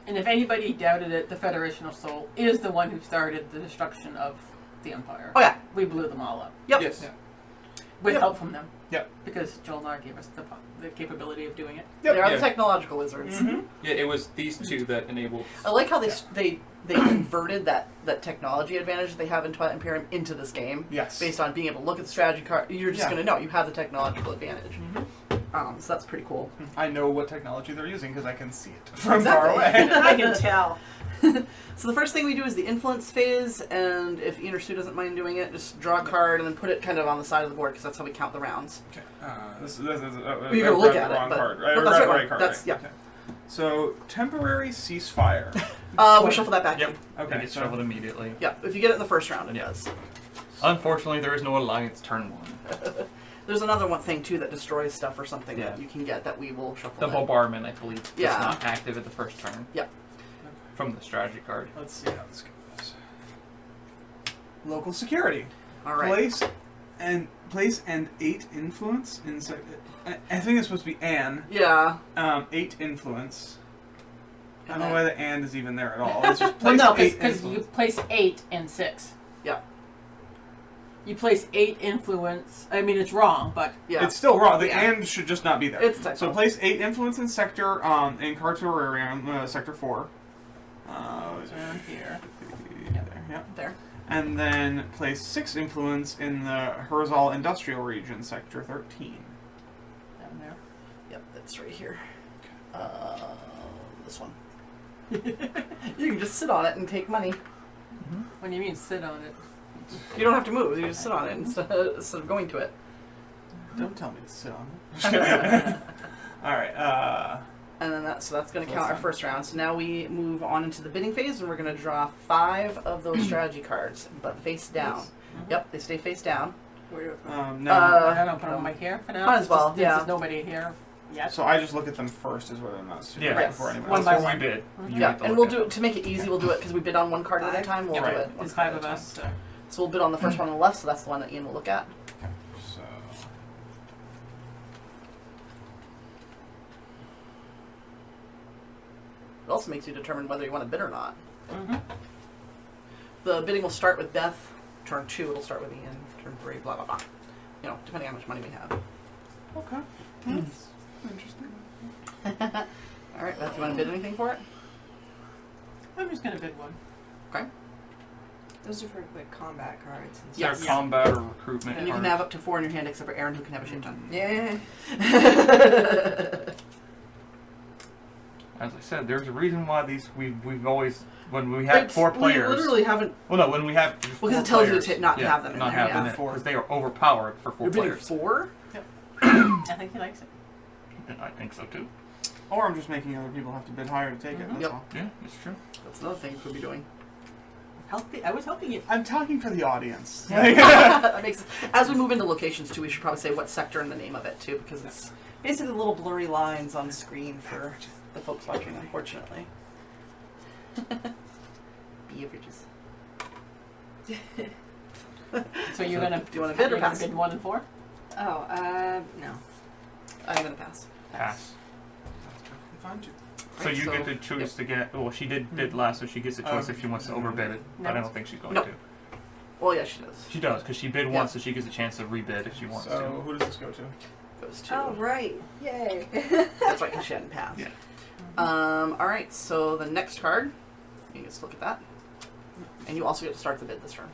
[SPEAKER 3] And if anybody doubted it, the Federation of Soul is the one who started the destruction of the Empire.
[SPEAKER 1] Oh yeah.
[SPEAKER 3] We blew them all up.
[SPEAKER 1] Yep.
[SPEAKER 5] Yes.
[SPEAKER 2] Yeah.
[SPEAKER 3] With
[SPEAKER 1] Yep.
[SPEAKER 3] help from them.
[SPEAKER 5] Yep.
[SPEAKER 3] Because Jolnar gave us the capability of doing it.
[SPEAKER 5] Yep.
[SPEAKER 1] They are
[SPEAKER 2] Yeah.
[SPEAKER 1] the technological wizards.
[SPEAKER 2] Yeah, it was these 2 that enabled.
[SPEAKER 1] I like how they converted that technology advantage they have in Twilight Imperium into this game.
[SPEAKER 5] Yes.
[SPEAKER 1] Based on being able to look at the strategy card, you're just
[SPEAKER 5] Yeah.
[SPEAKER 1] going to know you have the technological advantage. So that's pretty cool.
[SPEAKER 5] I know what technology they're using because I can see it from
[SPEAKER 1] Exactly.
[SPEAKER 5] far away.
[SPEAKER 3] I can tell.
[SPEAKER 1] So the first thing we do is the influence phase, and if Ian or Sue doesn't mind doing it, just draw a card and then put it kind of on the side of the board because that's how we count the rounds.
[SPEAKER 5] Okay. This is
[SPEAKER 1] You're gonna look at
[SPEAKER 5] the
[SPEAKER 1] it,
[SPEAKER 5] wrong
[SPEAKER 1] but-
[SPEAKER 5] card, right?
[SPEAKER 1] but that's
[SPEAKER 5] Right,
[SPEAKER 1] right,
[SPEAKER 5] right card,
[SPEAKER 1] that's-
[SPEAKER 5] right.
[SPEAKER 1] yeah.
[SPEAKER 5] Okay. So temporary ceasefire.
[SPEAKER 1] We shuffle that back
[SPEAKER 2] Yep.
[SPEAKER 1] in.
[SPEAKER 2] Okay. It gets shuffled immediately.
[SPEAKER 1] Yeah, if you get it in the first round, it
[SPEAKER 2] Yeah.
[SPEAKER 1] does.
[SPEAKER 2] Unfortunately, there is no alliance turn 1.
[SPEAKER 1] There's another one thing too that destroys stuff or something
[SPEAKER 2] Yeah.
[SPEAKER 1] that you can get that we will shuffle.
[SPEAKER 2] The
[SPEAKER 1] in.
[SPEAKER 2] bombardment, I believe, is
[SPEAKER 1] Yeah.
[SPEAKER 2] not active at the first turn.
[SPEAKER 1] Yep.
[SPEAKER 2] From the strategy card.
[SPEAKER 5] Let's see how this goes. Local security.
[SPEAKER 1] All right.
[SPEAKER 5] Place and 8 influence in. I think it's supposed to be an.
[SPEAKER 1] Yeah.
[SPEAKER 5] 8 influence. I
[SPEAKER 1] And
[SPEAKER 5] don't know
[SPEAKER 1] then-
[SPEAKER 5] why the and is even there at all. It's just
[SPEAKER 3] Well,
[SPEAKER 5] place
[SPEAKER 3] no,
[SPEAKER 5] 8
[SPEAKER 3] because you
[SPEAKER 5] influence.
[SPEAKER 3] place 8 and 6.
[SPEAKER 1] Yeah.
[SPEAKER 3] You place 8 influence. I mean, it's wrong, but
[SPEAKER 1] Yeah.
[SPEAKER 5] It's still wrong. The
[SPEAKER 1] Yeah.
[SPEAKER 5] and should just not be there.
[SPEAKER 1] It's typo.
[SPEAKER 5] So place 8 influence in sector in Carterarium, sector 4.
[SPEAKER 3] around here.
[SPEAKER 5] There, yeah.
[SPEAKER 1] There.
[SPEAKER 5] And then place 6 influence in the Herzal Industrial Region, sector 13.
[SPEAKER 3] Down there.
[SPEAKER 1] Yep, that's right here. This one. You can just sit on it and take money.
[SPEAKER 3] When you mean sit on it.
[SPEAKER 1] You don't have to move. You just sit on it instead of going to it.
[SPEAKER 5] Don't tell me to sit on it. All right.
[SPEAKER 1] And then that's going to
[SPEAKER 5] So
[SPEAKER 1] count
[SPEAKER 5] that's
[SPEAKER 1] our
[SPEAKER 5] fine.
[SPEAKER 1] first round. So now we move on into the bidding phase, and we're going to draw 5 of those strategy cards, but face down.
[SPEAKER 5] Yes.
[SPEAKER 1] Yep, they stay face down.
[SPEAKER 4] Where do I put
[SPEAKER 5] No.
[SPEAKER 3] I don't put them right here for now.
[SPEAKER 1] Might as well,
[SPEAKER 3] Since
[SPEAKER 1] yeah.
[SPEAKER 3] There's nobody here. Yes.
[SPEAKER 5] So I just look at them first, is whether or not it's too
[SPEAKER 2] Yeah.
[SPEAKER 5] late
[SPEAKER 1] Yes.
[SPEAKER 5] before anyone
[SPEAKER 3] One
[SPEAKER 5] else.
[SPEAKER 3] by
[SPEAKER 2] Before we
[SPEAKER 3] one.
[SPEAKER 2] bid. You
[SPEAKER 1] Yeah,
[SPEAKER 2] have to
[SPEAKER 1] and
[SPEAKER 2] look
[SPEAKER 1] we'll
[SPEAKER 2] at
[SPEAKER 1] do it to make it easy. We'll do it because we bid on one card at a
[SPEAKER 4] Five.
[SPEAKER 1] time. We'll
[SPEAKER 2] Yeah,
[SPEAKER 1] do
[SPEAKER 2] right.
[SPEAKER 1] it. one
[SPEAKER 3] There's
[SPEAKER 1] card
[SPEAKER 3] 5
[SPEAKER 1] at
[SPEAKER 3] of
[SPEAKER 1] a
[SPEAKER 3] us. So.
[SPEAKER 1] So we'll bid on the first one on the left. So that's the one that Ian will look at.
[SPEAKER 5] So
[SPEAKER 1] It also makes you determine whether you want to bid or not.
[SPEAKER 3] Mm-hmm.
[SPEAKER 1] The bidding will start with Beth. Turn 2, it'll start with Ian. Turn 3, blah blah blah. You know, depending on how much money we have.
[SPEAKER 5] okay, that's interesting.
[SPEAKER 1] All right, Beth, you want to bid anything for it?
[SPEAKER 3] I'm just gonna bid one.
[SPEAKER 1] Okay.
[SPEAKER 4] Those are for like combat cards and
[SPEAKER 2] Is there
[SPEAKER 1] Yes.
[SPEAKER 2] combat or recruitment
[SPEAKER 1] And you can
[SPEAKER 2] cards?
[SPEAKER 1] have up to 4 in your hand, except for Aaron, who can have a shit ton.
[SPEAKER 4] Yeah.
[SPEAKER 2] As I said, there's a reason why we've always when we have
[SPEAKER 1] It's-
[SPEAKER 2] 4
[SPEAKER 1] We
[SPEAKER 2] players.
[SPEAKER 1] literally haven't.
[SPEAKER 2] Well, no, when we have just
[SPEAKER 1] Well, 'cause
[SPEAKER 2] 4
[SPEAKER 1] it tells you
[SPEAKER 2] players,
[SPEAKER 1] to not have them in
[SPEAKER 2] not
[SPEAKER 1] there,
[SPEAKER 2] have
[SPEAKER 1] yeah.
[SPEAKER 2] them in it,
[SPEAKER 5] Four.
[SPEAKER 2] because they are overpowered for 4
[SPEAKER 1] You're bidding
[SPEAKER 2] players.
[SPEAKER 1] 4?
[SPEAKER 3] I think he likes it.
[SPEAKER 2] I think so too.
[SPEAKER 5] Or I'm just making other people have to bid higher to take it. That's
[SPEAKER 1] Yep.
[SPEAKER 5] all.
[SPEAKER 2] Yeah, it's true.
[SPEAKER 1] That's another thing you could be doing.
[SPEAKER 3] I was helping you.
[SPEAKER 5] I'm talking for the audience.
[SPEAKER 1] That makes. As we move into locations too, we should probably say what sector and the name of it too, because it's basically little blurry lines on screen for the folks watching. Unfortunately. Beverages.
[SPEAKER 3] So you're gonna
[SPEAKER 1] Do you want to bid or
[SPEAKER 3] you're gonna
[SPEAKER 1] pass?
[SPEAKER 3] bid 1 and 4?
[SPEAKER 4] Oh, no.
[SPEAKER 1] I'm gonna pass.
[SPEAKER 2] Pass.
[SPEAKER 5] That's perfectly fine too.
[SPEAKER 2] So
[SPEAKER 1] Right,
[SPEAKER 2] you
[SPEAKER 1] so-
[SPEAKER 2] get to choose to get. Well, she did bid last, so she gets a choice if she wants to overbid it. But I
[SPEAKER 3] No.
[SPEAKER 2] don't think she's going
[SPEAKER 1] No.
[SPEAKER 2] to.
[SPEAKER 1] Well, yeah, she does.
[SPEAKER 2] She does because she bid
[SPEAKER 1] Yeah.
[SPEAKER 2] once, so she gets a chance to rebid if she wants
[SPEAKER 5] So
[SPEAKER 2] to.
[SPEAKER 5] who does this go to?
[SPEAKER 1] Goes to.
[SPEAKER 4] Oh, right. Yay.
[SPEAKER 1] That's right, because she hadn't passed.
[SPEAKER 2] Yeah.
[SPEAKER 1] All right. So the next card, you just look at that, and you also get to start the bid this turn.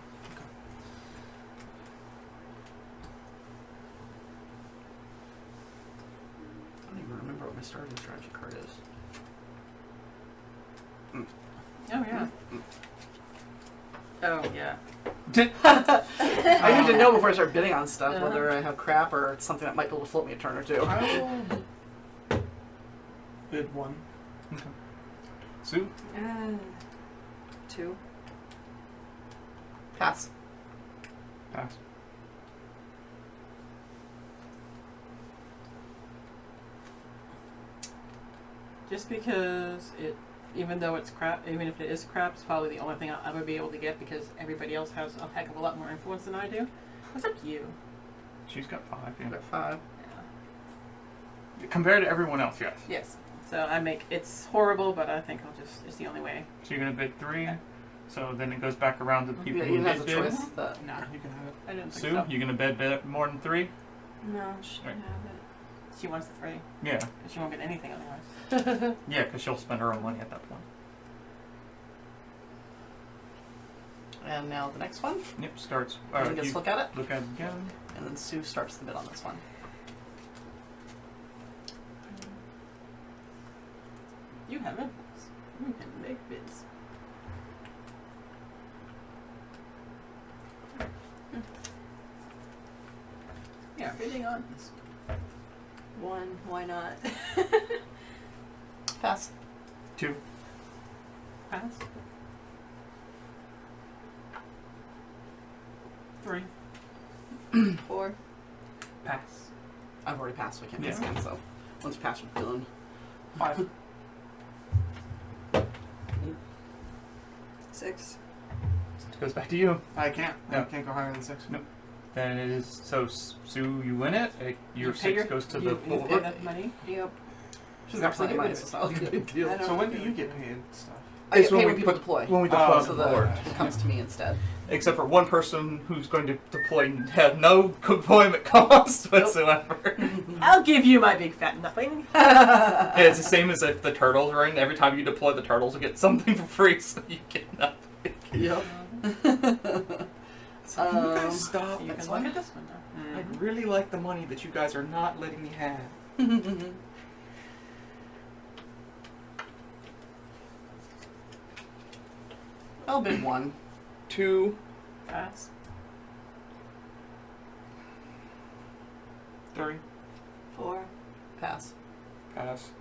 [SPEAKER 1] I don't even remember what my starting strategy card is.
[SPEAKER 3] Oh yeah. Oh yeah.
[SPEAKER 1] I need to know before I start bidding on stuff
[SPEAKER 3] Uh-huh.
[SPEAKER 1] whether I have crap or it's something that might be able to float me a turn or two.
[SPEAKER 5] I will bid 1.
[SPEAKER 2] Sue?
[SPEAKER 4] 2.
[SPEAKER 1] Pass.
[SPEAKER 2] Pass.
[SPEAKER 3] Just because even though it's crap, even if it is crap, it's probably the only thing I'll ever be able to get because everybody else has a heck of a lot more influence than I do. Except you.
[SPEAKER 2] She's got 5.
[SPEAKER 1] I
[SPEAKER 2] Yeah.
[SPEAKER 1] got 5.
[SPEAKER 3] Yeah.
[SPEAKER 2] Compared to everyone else, yes.
[SPEAKER 3] Yes. So it's horrible, but I think it's the only way.
[SPEAKER 2] So you're gonna bid 3.
[SPEAKER 3] Yeah.
[SPEAKER 2] So then it goes back around to the people
[SPEAKER 1] Yeah,
[SPEAKER 2] who
[SPEAKER 1] Ian has a
[SPEAKER 2] did bid.
[SPEAKER 1] choice. That,
[SPEAKER 5] Nah, you can have it.
[SPEAKER 3] I didn't think
[SPEAKER 2] Sue,
[SPEAKER 3] so.
[SPEAKER 2] you gonna bid more than 3?
[SPEAKER 4] No, she
[SPEAKER 2] Right.
[SPEAKER 4] can have it.
[SPEAKER 3] She wants the 3.
[SPEAKER 2] Yeah.
[SPEAKER 3] She won't get anything otherwise.
[SPEAKER 2] Yeah, because she'll spend her own money at that point.
[SPEAKER 1] and now the next one.
[SPEAKER 2] Yep, starts.
[SPEAKER 1] Ian gets
[SPEAKER 2] You
[SPEAKER 1] to look at it,
[SPEAKER 2] look at it again.
[SPEAKER 1] and then Sue starts the bid on this one.
[SPEAKER 3] You have influence. You can make bids. Yeah, bidding on this.
[SPEAKER 4] 1. Why not?
[SPEAKER 1] Pass.
[SPEAKER 2] 2.
[SPEAKER 3] Pass.
[SPEAKER 2] 3.
[SPEAKER 4] 4.
[SPEAKER 2] Pass.
[SPEAKER 1] I've already passed, so I can't
[SPEAKER 2] Yeah.
[SPEAKER 1] pass again. So once you pass, we're done.
[SPEAKER 5] 5.
[SPEAKER 4] 6.
[SPEAKER 2] It goes back to you.
[SPEAKER 5] I can't. I
[SPEAKER 2] No.
[SPEAKER 5] can't go higher than 6.
[SPEAKER 2] Nope. Then it is so Sue, you win it. Your
[SPEAKER 3] You pay
[SPEAKER 2] 6 goes to the
[SPEAKER 3] you
[SPEAKER 2] board.
[SPEAKER 3] pay that money.
[SPEAKER 4] Yep.
[SPEAKER 1] She's got plenty of money, so it's not like a big deal.
[SPEAKER 4] I don't-
[SPEAKER 5] So when do you get paid stuff?
[SPEAKER 1] I get
[SPEAKER 2] It's when
[SPEAKER 1] paid
[SPEAKER 2] we
[SPEAKER 1] when people
[SPEAKER 2] put-
[SPEAKER 1] deploy.
[SPEAKER 2] When we
[SPEAKER 5] Oh,
[SPEAKER 2] deploy
[SPEAKER 1] So
[SPEAKER 2] the
[SPEAKER 1] the
[SPEAKER 2] board.
[SPEAKER 1] it comes to me instead.
[SPEAKER 2] Except for one person who's going to deploy had no deployment cost whatsoever.
[SPEAKER 3] I'll give you my big fat nothing.
[SPEAKER 2] Yeah, it's the same as if the turtles are in. Every time you deploy the turtles, you get something for free, so you get nothing.
[SPEAKER 1] Yep.
[SPEAKER 2] So can you guys stop?
[SPEAKER 3] You
[SPEAKER 2] That's
[SPEAKER 3] can look
[SPEAKER 2] why
[SPEAKER 3] at this one now.
[SPEAKER 2] I really like the money that you guys are not letting me have.
[SPEAKER 1] I'll bid 1.
[SPEAKER 2] 2,
[SPEAKER 3] Pass.
[SPEAKER 2] 3,
[SPEAKER 4] 4.
[SPEAKER 1] Pass.
[SPEAKER 2] pass.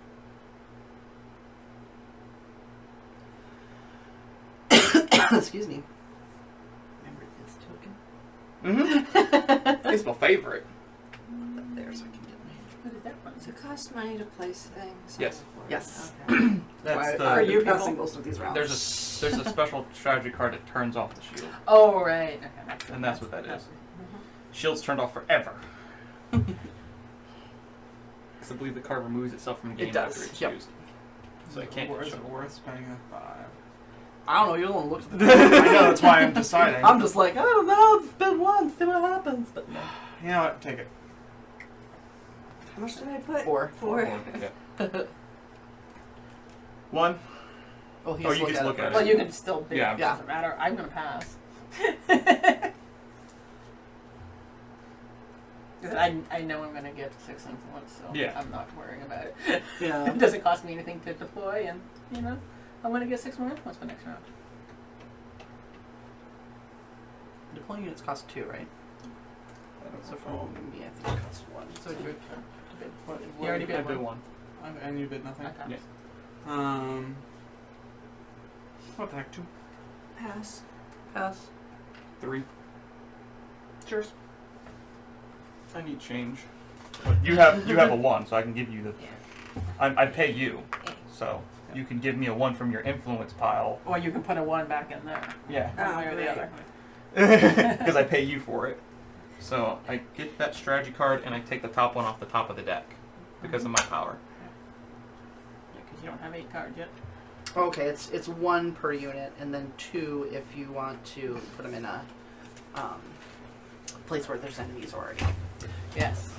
[SPEAKER 1] Excuse me. Remember this token?
[SPEAKER 2] Mm-hmm. It's my favorite.
[SPEAKER 1] Up there, so I can get my.
[SPEAKER 3] What is that one?
[SPEAKER 4] Does it cost money to place things?
[SPEAKER 2] Yes.
[SPEAKER 1] Yes.
[SPEAKER 4] Okay.
[SPEAKER 2] That's
[SPEAKER 1] Why-
[SPEAKER 2] the.
[SPEAKER 1] I've
[SPEAKER 3] For you
[SPEAKER 1] been passing
[SPEAKER 3] people.
[SPEAKER 1] most of these rounds.
[SPEAKER 2] There's a special strategy card that turns off the shield.
[SPEAKER 3] Oh, right. Okay.
[SPEAKER 2] And that's what that is.
[SPEAKER 3] Mhm.
[SPEAKER 2] Shield's turned off forever. Because I believe the card removes itself from the game
[SPEAKER 1] It does,
[SPEAKER 2] after it's
[SPEAKER 1] yep.
[SPEAKER 2] used. So I can't
[SPEAKER 5] Is
[SPEAKER 2] show
[SPEAKER 5] it worth spending a 5?
[SPEAKER 1] I don't know. You're the one who looks at
[SPEAKER 5] I
[SPEAKER 1] the
[SPEAKER 5] know, that's why I'm deciding.
[SPEAKER 1] I'm just like, I don't know. Spend one, see what happens. But no.
[SPEAKER 5] You know what? Take it.
[SPEAKER 4] How much did I put?
[SPEAKER 1] 4.
[SPEAKER 4] 4.
[SPEAKER 2] Yeah. One.
[SPEAKER 1] Well, he
[SPEAKER 2] Oh,
[SPEAKER 1] has
[SPEAKER 2] you
[SPEAKER 1] to
[SPEAKER 2] just look at
[SPEAKER 1] first.
[SPEAKER 2] it.
[SPEAKER 3] Well, you can still do
[SPEAKER 2] Yeah.
[SPEAKER 3] it. Doesn't matter. I'm gonna pass. Because I know I'm gonna get 6 influence, so
[SPEAKER 2] Yeah.
[SPEAKER 3] I'm not worrying about it.
[SPEAKER 1] Yeah.
[SPEAKER 3] It doesn't cost me anything to deploy, and I'm gonna get 6 more influence for next round.
[SPEAKER 1] Deploying units cost 2, right? So for me, I think it costs 1.
[SPEAKER 3] So you bid.
[SPEAKER 5] What,
[SPEAKER 3] You already
[SPEAKER 2] I
[SPEAKER 3] bid
[SPEAKER 2] bid
[SPEAKER 3] one.
[SPEAKER 2] one.
[SPEAKER 5] And you bid nothing?
[SPEAKER 3] I passed.
[SPEAKER 2] Yeah.
[SPEAKER 5] What the heck? 2?
[SPEAKER 4] Pass.
[SPEAKER 1] Pass.
[SPEAKER 2] 3.
[SPEAKER 1] Cheers.
[SPEAKER 2] I need change. But you have a 1, so I can give you the. I pay you, so you can give me a 1 from your influence pile.
[SPEAKER 3] Or you can put a 1 back in there.
[SPEAKER 2] Yeah.
[SPEAKER 3] One way or the
[SPEAKER 4] great.
[SPEAKER 3] other.
[SPEAKER 2] Because I pay you for it. So I get that strategy card and I take the top one off the top of the deck because of my power.
[SPEAKER 3] Yeah, because you don't have 8 cards yet.
[SPEAKER 1] Okay, it's 1 per unit, and then 2 if you want to put them in a place where there's enemies already.
[SPEAKER 3] Yes.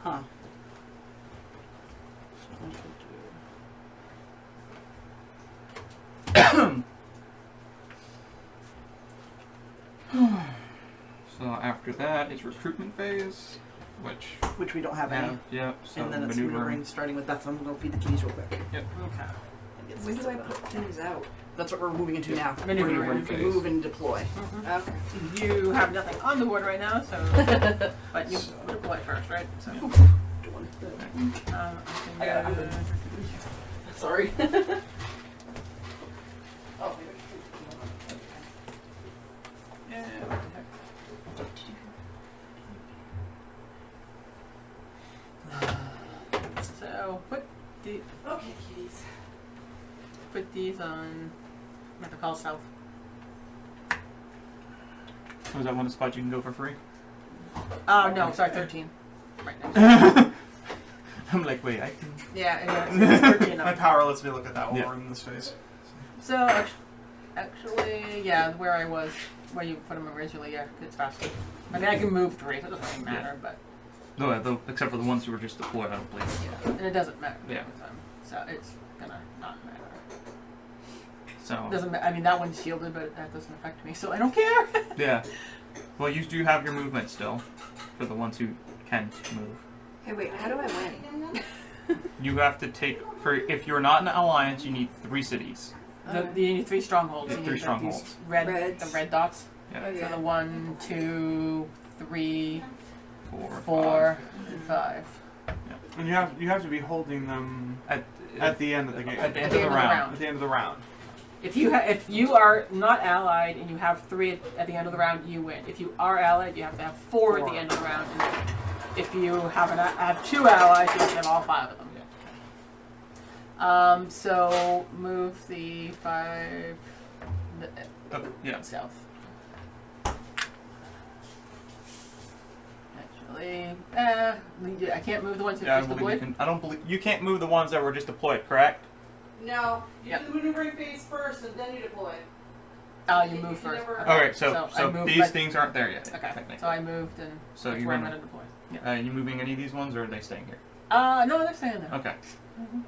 [SPEAKER 1] Huh.
[SPEAKER 2] So after that is recruitment phase, which
[SPEAKER 1] Which we don't have any.
[SPEAKER 2] Yep. So
[SPEAKER 1] And then it's maneuvering, starting with that. So I'm going to go feed the kitties real quick.
[SPEAKER 2] Yep.
[SPEAKER 3] Okay.
[SPEAKER 1] And get
[SPEAKER 4] When
[SPEAKER 1] some
[SPEAKER 4] do I
[SPEAKER 1] stuff
[SPEAKER 4] put
[SPEAKER 1] done.
[SPEAKER 4] things out?
[SPEAKER 1] That's what we're moving into now.
[SPEAKER 3] Maneuvering
[SPEAKER 1] We're gonna
[SPEAKER 2] phase.
[SPEAKER 1] move and deploy.
[SPEAKER 4] Okay.
[SPEAKER 3] You have nothing on the board right now, so but you deploy first, right? So
[SPEAKER 1] I got
[SPEAKER 3] go-
[SPEAKER 1] it. Sorry. Oh,
[SPEAKER 3] Yeah, what the heck. So
[SPEAKER 1] okay, kitties.
[SPEAKER 3] put these on. I have to call south.
[SPEAKER 2] Was that one spot you can go for free?
[SPEAKER 3] Oh no, sorry, 13. Right now.
[SPEAKER 2] I'm like, wait, I can.
[SPEAKER 3] Yeah, it's 13
[SPEAKER 5] My
[SPEAKER 3] up.
[SPEAKER 5] power lets me look at that while
[SPEAKER 2] Yeah.
[SPEAKER 5] we're in this phase.
[SPEAKER 3] So actually, yeah, where I was, where you put them originally, yeah, it's faster. I mean, I can move 3, so it doesn't really matter, but
[SPEAKER 2] No, except for the ones who were just deployed, I don't believe.
[SPEAKER 3] yeah, and it doesn't matter.
[SPEAKER 2] Yeah.
[SPEAKER 3] So it's gonna not matter.
[SPEAKER 2] So.
[SPEAKER 3] Doesn't I mean, that one's shielded, but that doesn't affect me, so I don't care.
[SPEAKER 2] Yeah. Well, you do have your movement still, for the ones who can move.
[SPEAKER 4] Hey, wait, how do I win?
[SPEAKER 2] You have to take if you're not in an alliance, you need 3 cities.
[SPEAKER 3] You need 3 strongholds.
[SPEAKER 2] Yeah,
[SPEAKER 3] You
[SPEAKER 2] 3
[SPEAKER 3] need
[SPEAKER 2] strongholds.
[SPEAKER 3] These
[SPEAKER 4] Reds.
[SPEAKER 3] the red dots.
[SPEAKER 2] Yeah.
[SPEAKER 4] Okay.
[SPEAKER 3] So the 1, 2, 3,
[SPEAKER 2] 4,
[SPEAKER 3] 4, and 5.
[SPEAKER 5] And you have to be holding them at the end of the game.
[SPEAKER 2] At the end of the round.
[SPEAKER 5] At the end of the round.
[SPEAKER 3] If you are not allied and you have 3 at the end of the round, you win. If you are allied, you have to have 4 at the end of the round. And if you have 2 allies, you have to have all 5 of them. So move the 5
[SPEAKER 2] Yeah.
[SPEAKER 3] south. Actually, I can't move the ones that
[SPEAKER 2] Yeah, I
[SPEAKER 3] just
[SPEAKER 2] don't believe you
[SPEAKER 3] deployed.
[SPEAKER 2] can. I don't believe you can't move the ones that were just deployed. Correct?
[SPEAKER 1] No, you
[SPEAKER 3] Yep.
[SPEAKER 1] do the maneuvering phase first, and then you deploy.
[SPEAKER 3] Oh, you
[SPEAKER 1] You
[SPEAKER 3] move first.
[SPEAKER 1] never-
[SPEAKER 3] Okay.
[SPEAKER 2] Okay,
[SPEAKER 3] So I
[SPEAKER 2] so
[SPEAKER 3] moved
[SPEAKER 2] these
[SPEAKER 3] my-
[SPEAKER 2] things aren't there yet.
[SPEAKER 3] Okay,
[SPEAKER 2] Technically.
[SPEAKER 3] so I moved, and
[SPEAKER 2] So
[SPEAKER 3] that's
[SPEAKER 2] you're
[SPEAKER 3] where I'm
[SPEAKER 2] gonna.
[SPEAKER 3] going to deploy. Yeah.
[SPEAKER 2] You moving any of these ones, or are they staying here?
[SPEAKER 3] No, they're staying there.
[SPEAKER 2] Okay.
[SPEAKER 3] Mhm.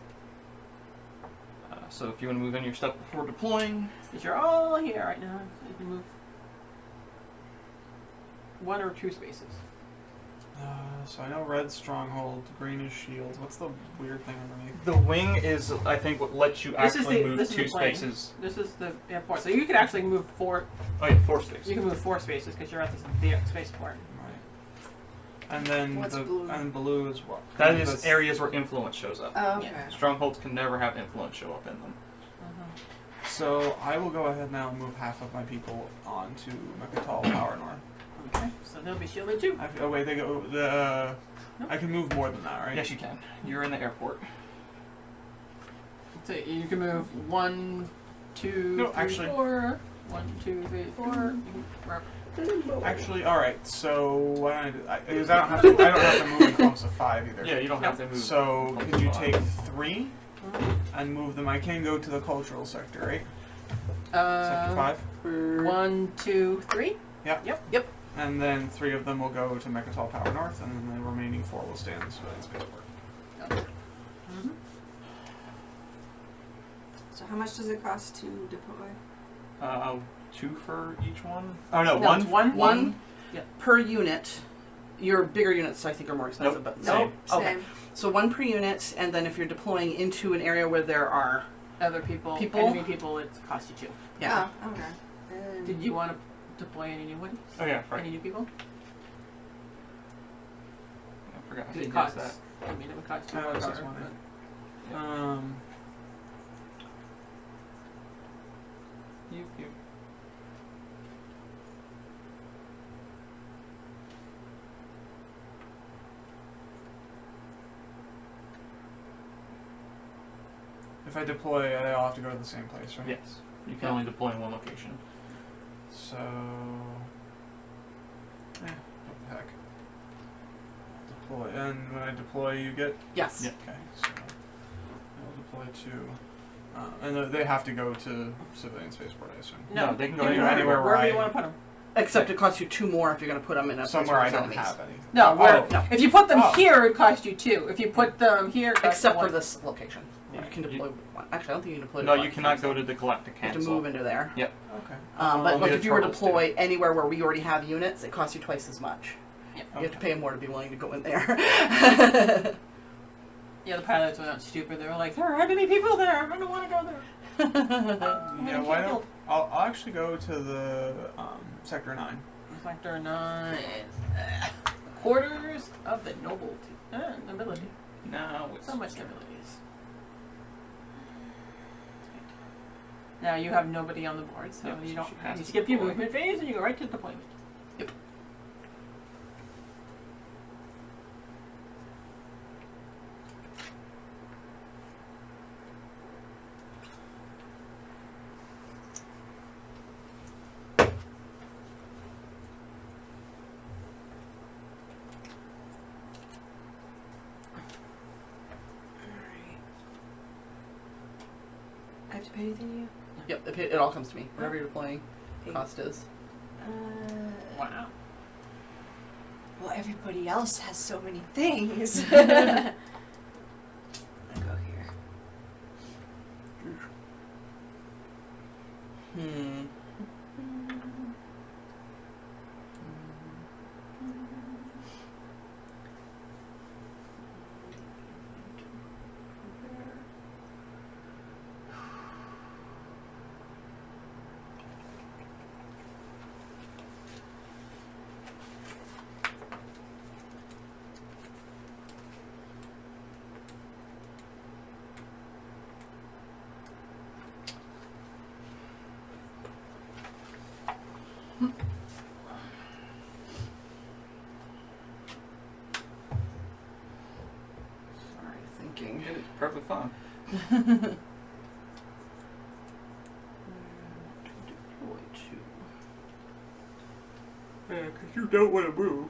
[SPEAKER 2] So if you want to move any of your stuff before deploying,
[SPEAKER 3] Because you're all here right now. So you can move 1 or 2 spaces.
[SPEAKER 5] So I know red stronghold, green is shields. What's the weird thing underneath?
[SPEAKER 2] the wing is, I think, what lets you
[SPEAKER 3] This is
[SPEAKER 2] actually
[SPEAKER 3] the-
[SPEAKER 2] move
[SPEAKER 3] this is
[SPEAKER 2] 2
[SPEAKER 3] the plane.
[SPEAKER 2] spaces.
[SPEAKER 3] This is the airport. So you could actually move 4.
[SPEAKER 2] Oh yeah, 4 spaces.
[SPEAKER 3] You can move 4 spaces because you're at the spaceport.
[SPEAKER 5] Right. And then
[SPEAKER 4] What's
[SPEAKER 5] the
[SPEAKER 4] blue?
[SPEAKER 5] and blue is what?
[SPEAKER 2] That is
[SPEAKER 5] That's-
[SPEAKER 2] areas where influence shows up.
[SPEAKER 4] Oh, okay.
[SPEAKER 3] Yeah.
[SPEAKER 2] Strongholds can never have influence show up in them.
[SPEAKER 5] So I will go ahead now and move half of my people on to Mechatol Power North.
[SPEAKER 3] Okay, so they'll be shielded too.
[SPEAKER 5] Oh wait, they go. I can move more than that, right?
[SPEAKER 2] Yes, you can. You're in the airport.
[SPEAKER 3] So you can move 1, 2,
[SPEAKER 5] No,
[SPEAKER 3] 3,
[SPEAKER 5] actually-
[SPEAKER 3] 4. 1, 2, 3, 4. You can mark.
[SPEAKER 5] Actually, all right. So what I do? Because I don't have to. I don't have to move in clumps of 5 either.
[SPEAKER 2] Yeah, you don't have to move.
[SPEAKER 5] So can you take 3
[SPEAKER 3] Mhm.
[SPEAKER 5] and move them? I can go to the cultural sector, right?
[SPEAKER 3] Uh,
[SPEAKER 5] Sector 5.
[SPEAKER 3] 1, 2, 3.
[SPEAKER 1] Yep.
[SPEAKER 5] And then 3 of them will go to Mechatol Power North, and then the remaining 4 will stay in the civilian spaceport.
[SPEAKER 3] Mm-hmm.
[SPEAKER 4] So how much does it cost to deploy?
[SPEAKER 2] 2 for each one. Oh no,
[SPEAKER 3] No,
[SPEAKER 2] one.
[SPEAKER 3] it's one.
[SPEAKER 1] One
[SPEAKER 3] Yep.
[SPEAKER 1] per unit. Your bigger units, I think, are more expensive.
[SPEAKER 2] Nope,
[SPEAKER 1] But
[SPEAKER 2] same.
[SPEAKER 1] Okay.
[SPEAKER 4] Same.
[SPEAKER 1] So 1 per unit, and then if you're deploying into an area where there are,
[SPEAKER 3] Other people,
[SPEAKER 1] People?
[SPEAKER 3] enemy people, it costs you 2.
[SPEAKER 1] yeah,
[SPEAKER 4] Oh, okay.
[SPEAKER 3] Did you want to deploy any new ones?
[SPEAKER 2] Oh yeah, right.
[SPEAKER 3] Any new people?
[SPEAKER 2] I forgot.
[SPEAKER 3] Did
[SPEAKER 2] He
[SPEAKER 3] it
[SPEAKER 2] does
[SPEAKER 3] cost?
[SPEAKER 2] that.
[SPEAKER 3] I mean, it would cost you
[SPEAKER 5] Oh,
[SPEAKER 3] more
[SPEAKER 5] it's
[SPEAKER 3] card,
[SPEAKER 5] this one,
[SPEAKER 3] but-
[SPEAKER 2] You.
[SPEAKER 5] If I deploy, they all have to go to the same place, right?
[SPEAKER 2] Yes. You can only deploy in one location.
[SPEAKER 5] So, what the heck? Deploy, and when I deploy, you get.
[SPEAKER 1] yes.
[SPEAKER 2] Yeah.
[SPEAKER 5] Okay, so I'll deploy to, and they have to go to civilian spaceport, I assume.
[SPEAKER 2] No, they can go
[SPEAKER 3] you
[SPEAKER 5] anywhere where
[SPEAKER 3] wherever
[SPEAKER 5] I-
[SPEAKER 3] you want to put them.
[SPEAKER 1] Except it costs you 2 more if you're going to put them in a place
[SPEAKER 5] Somewhere
[SPEAKER 1] where
[SPEAKER 5] I
[SPEAKER 1] there's
[SPEAKER 5] don't
[SPEAKER 1] enemies.
[SPEAKER 5] have any.
[SPEAKER 3] No, where,
[SPEAKER 1] no.
[SPEAKER 3] if you put them
[SPEAKER 5] Oh.
[SPEAKER 3] here, it costs you 2. If you put them here, it costs
[SPEAKER 1] Except
[SPEAKER 3] you
[SPEAKER 1] for
[SPEAKER 3] 1.
[SPEAKER 1] this location. You
[SPEAKER 2] Right.
[SPEAKER 1] can deploy one. Actually, I don't think you can deploy.
[SPEAKER 2] No,
[SPEAKER 1] to
[SPEAKER 2] you cannot go to the galactic
[SPEAKER 1] You have
[SPEAKER 2] cancel.
[SPEAKER 1] to move into there.
[SPEAKER 5] Okay.
[SPEAKER 1] But
[SPEAKER 2] Only
[SPEAKER 1] like
[SPEAKER 2] the
[SPEAKER 1] if you were to
[SPEAKER 2] turtles do.
[SPEAKER 1] deploy anywhere where we already have units, it costs you twice as much.
[SPEAKER 3] Yep.
[SPEAKER 1] You have to pay more to be willing to go in there.
[SPEAKER 3] Yeah, the pilots were not stupid. They were like, there are enemy people there. I don't want to go there.
[SPEAKER 5] Yeah, why don't I'll actually go to the sector 9.
[SPEAKER 3] Sector 9. Quarters of the nobility.
[SPEAKER 2] No, it's
[SPEAKER 3] So much nobilities. Now you have nobody on the board, so
[SPEAKER 2] Yep,
[SPEAKER 3] you
[SPEAKER 2] so
[SPEAKER 3] don't.
[SPEAKER 2] she has
[SPEAKER 3] You
[SPEAKER 2] to
[SPEAKER 3] skip your
[SPEAKER 2] deploy.
[SPEAKER 3] movement phase and you go right to deployment.
[SPEAKER 4] I have to pay anything to you?
[SPEAKER 1] Yep, it all comes to me. Whatever you're deploying, cost is.
[SPEAKER 3] Wow.
[SPEAKER 4] Well, everybody else has so many things. I'll go here.
[SPEAKER 1] Hmm. Sorry, thinking.
[SPEAKER 2] It's perfectly fine.
[SPEAKER 1] Deploy to.
[SPEAKER 2] Yeah, because you don't want to move.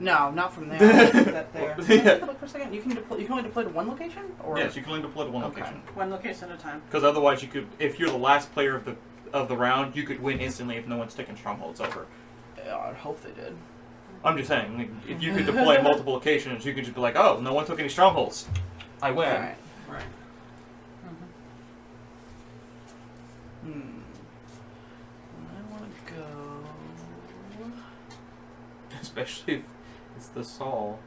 [SPEAKER 1] No, not from there. That there.
[SPEAKER 2] Yeah.
[SPEAKER 1] Take a look for a second. You can deploy. You can only deploy to one location, or
[SPEAKER 2] Yes, you can only deploy to one
[SPEAKER 1] Okay.
[SPEAKER 2] location.
[SPEAKER 3] One location at a time.
[SPEAKER 2] Because otherwise, you could, if you're the last player of the round, you could win instantly if no one's taking strongholds over.
[SPEAKER 1] Yeah, I'd hope they did.
[SPEAKER 2] I'm just saying, like, if you could deploy multiple locations, you could just be like, oh, no one took any strongholds. I win.
[SPEAKER 1] Right. Right.
[SPEAKER 3] Mm-hmm.
[SPEAKER 1] Hmm. I want to go.
[SPEAKER 2] Especially if it's the Saul.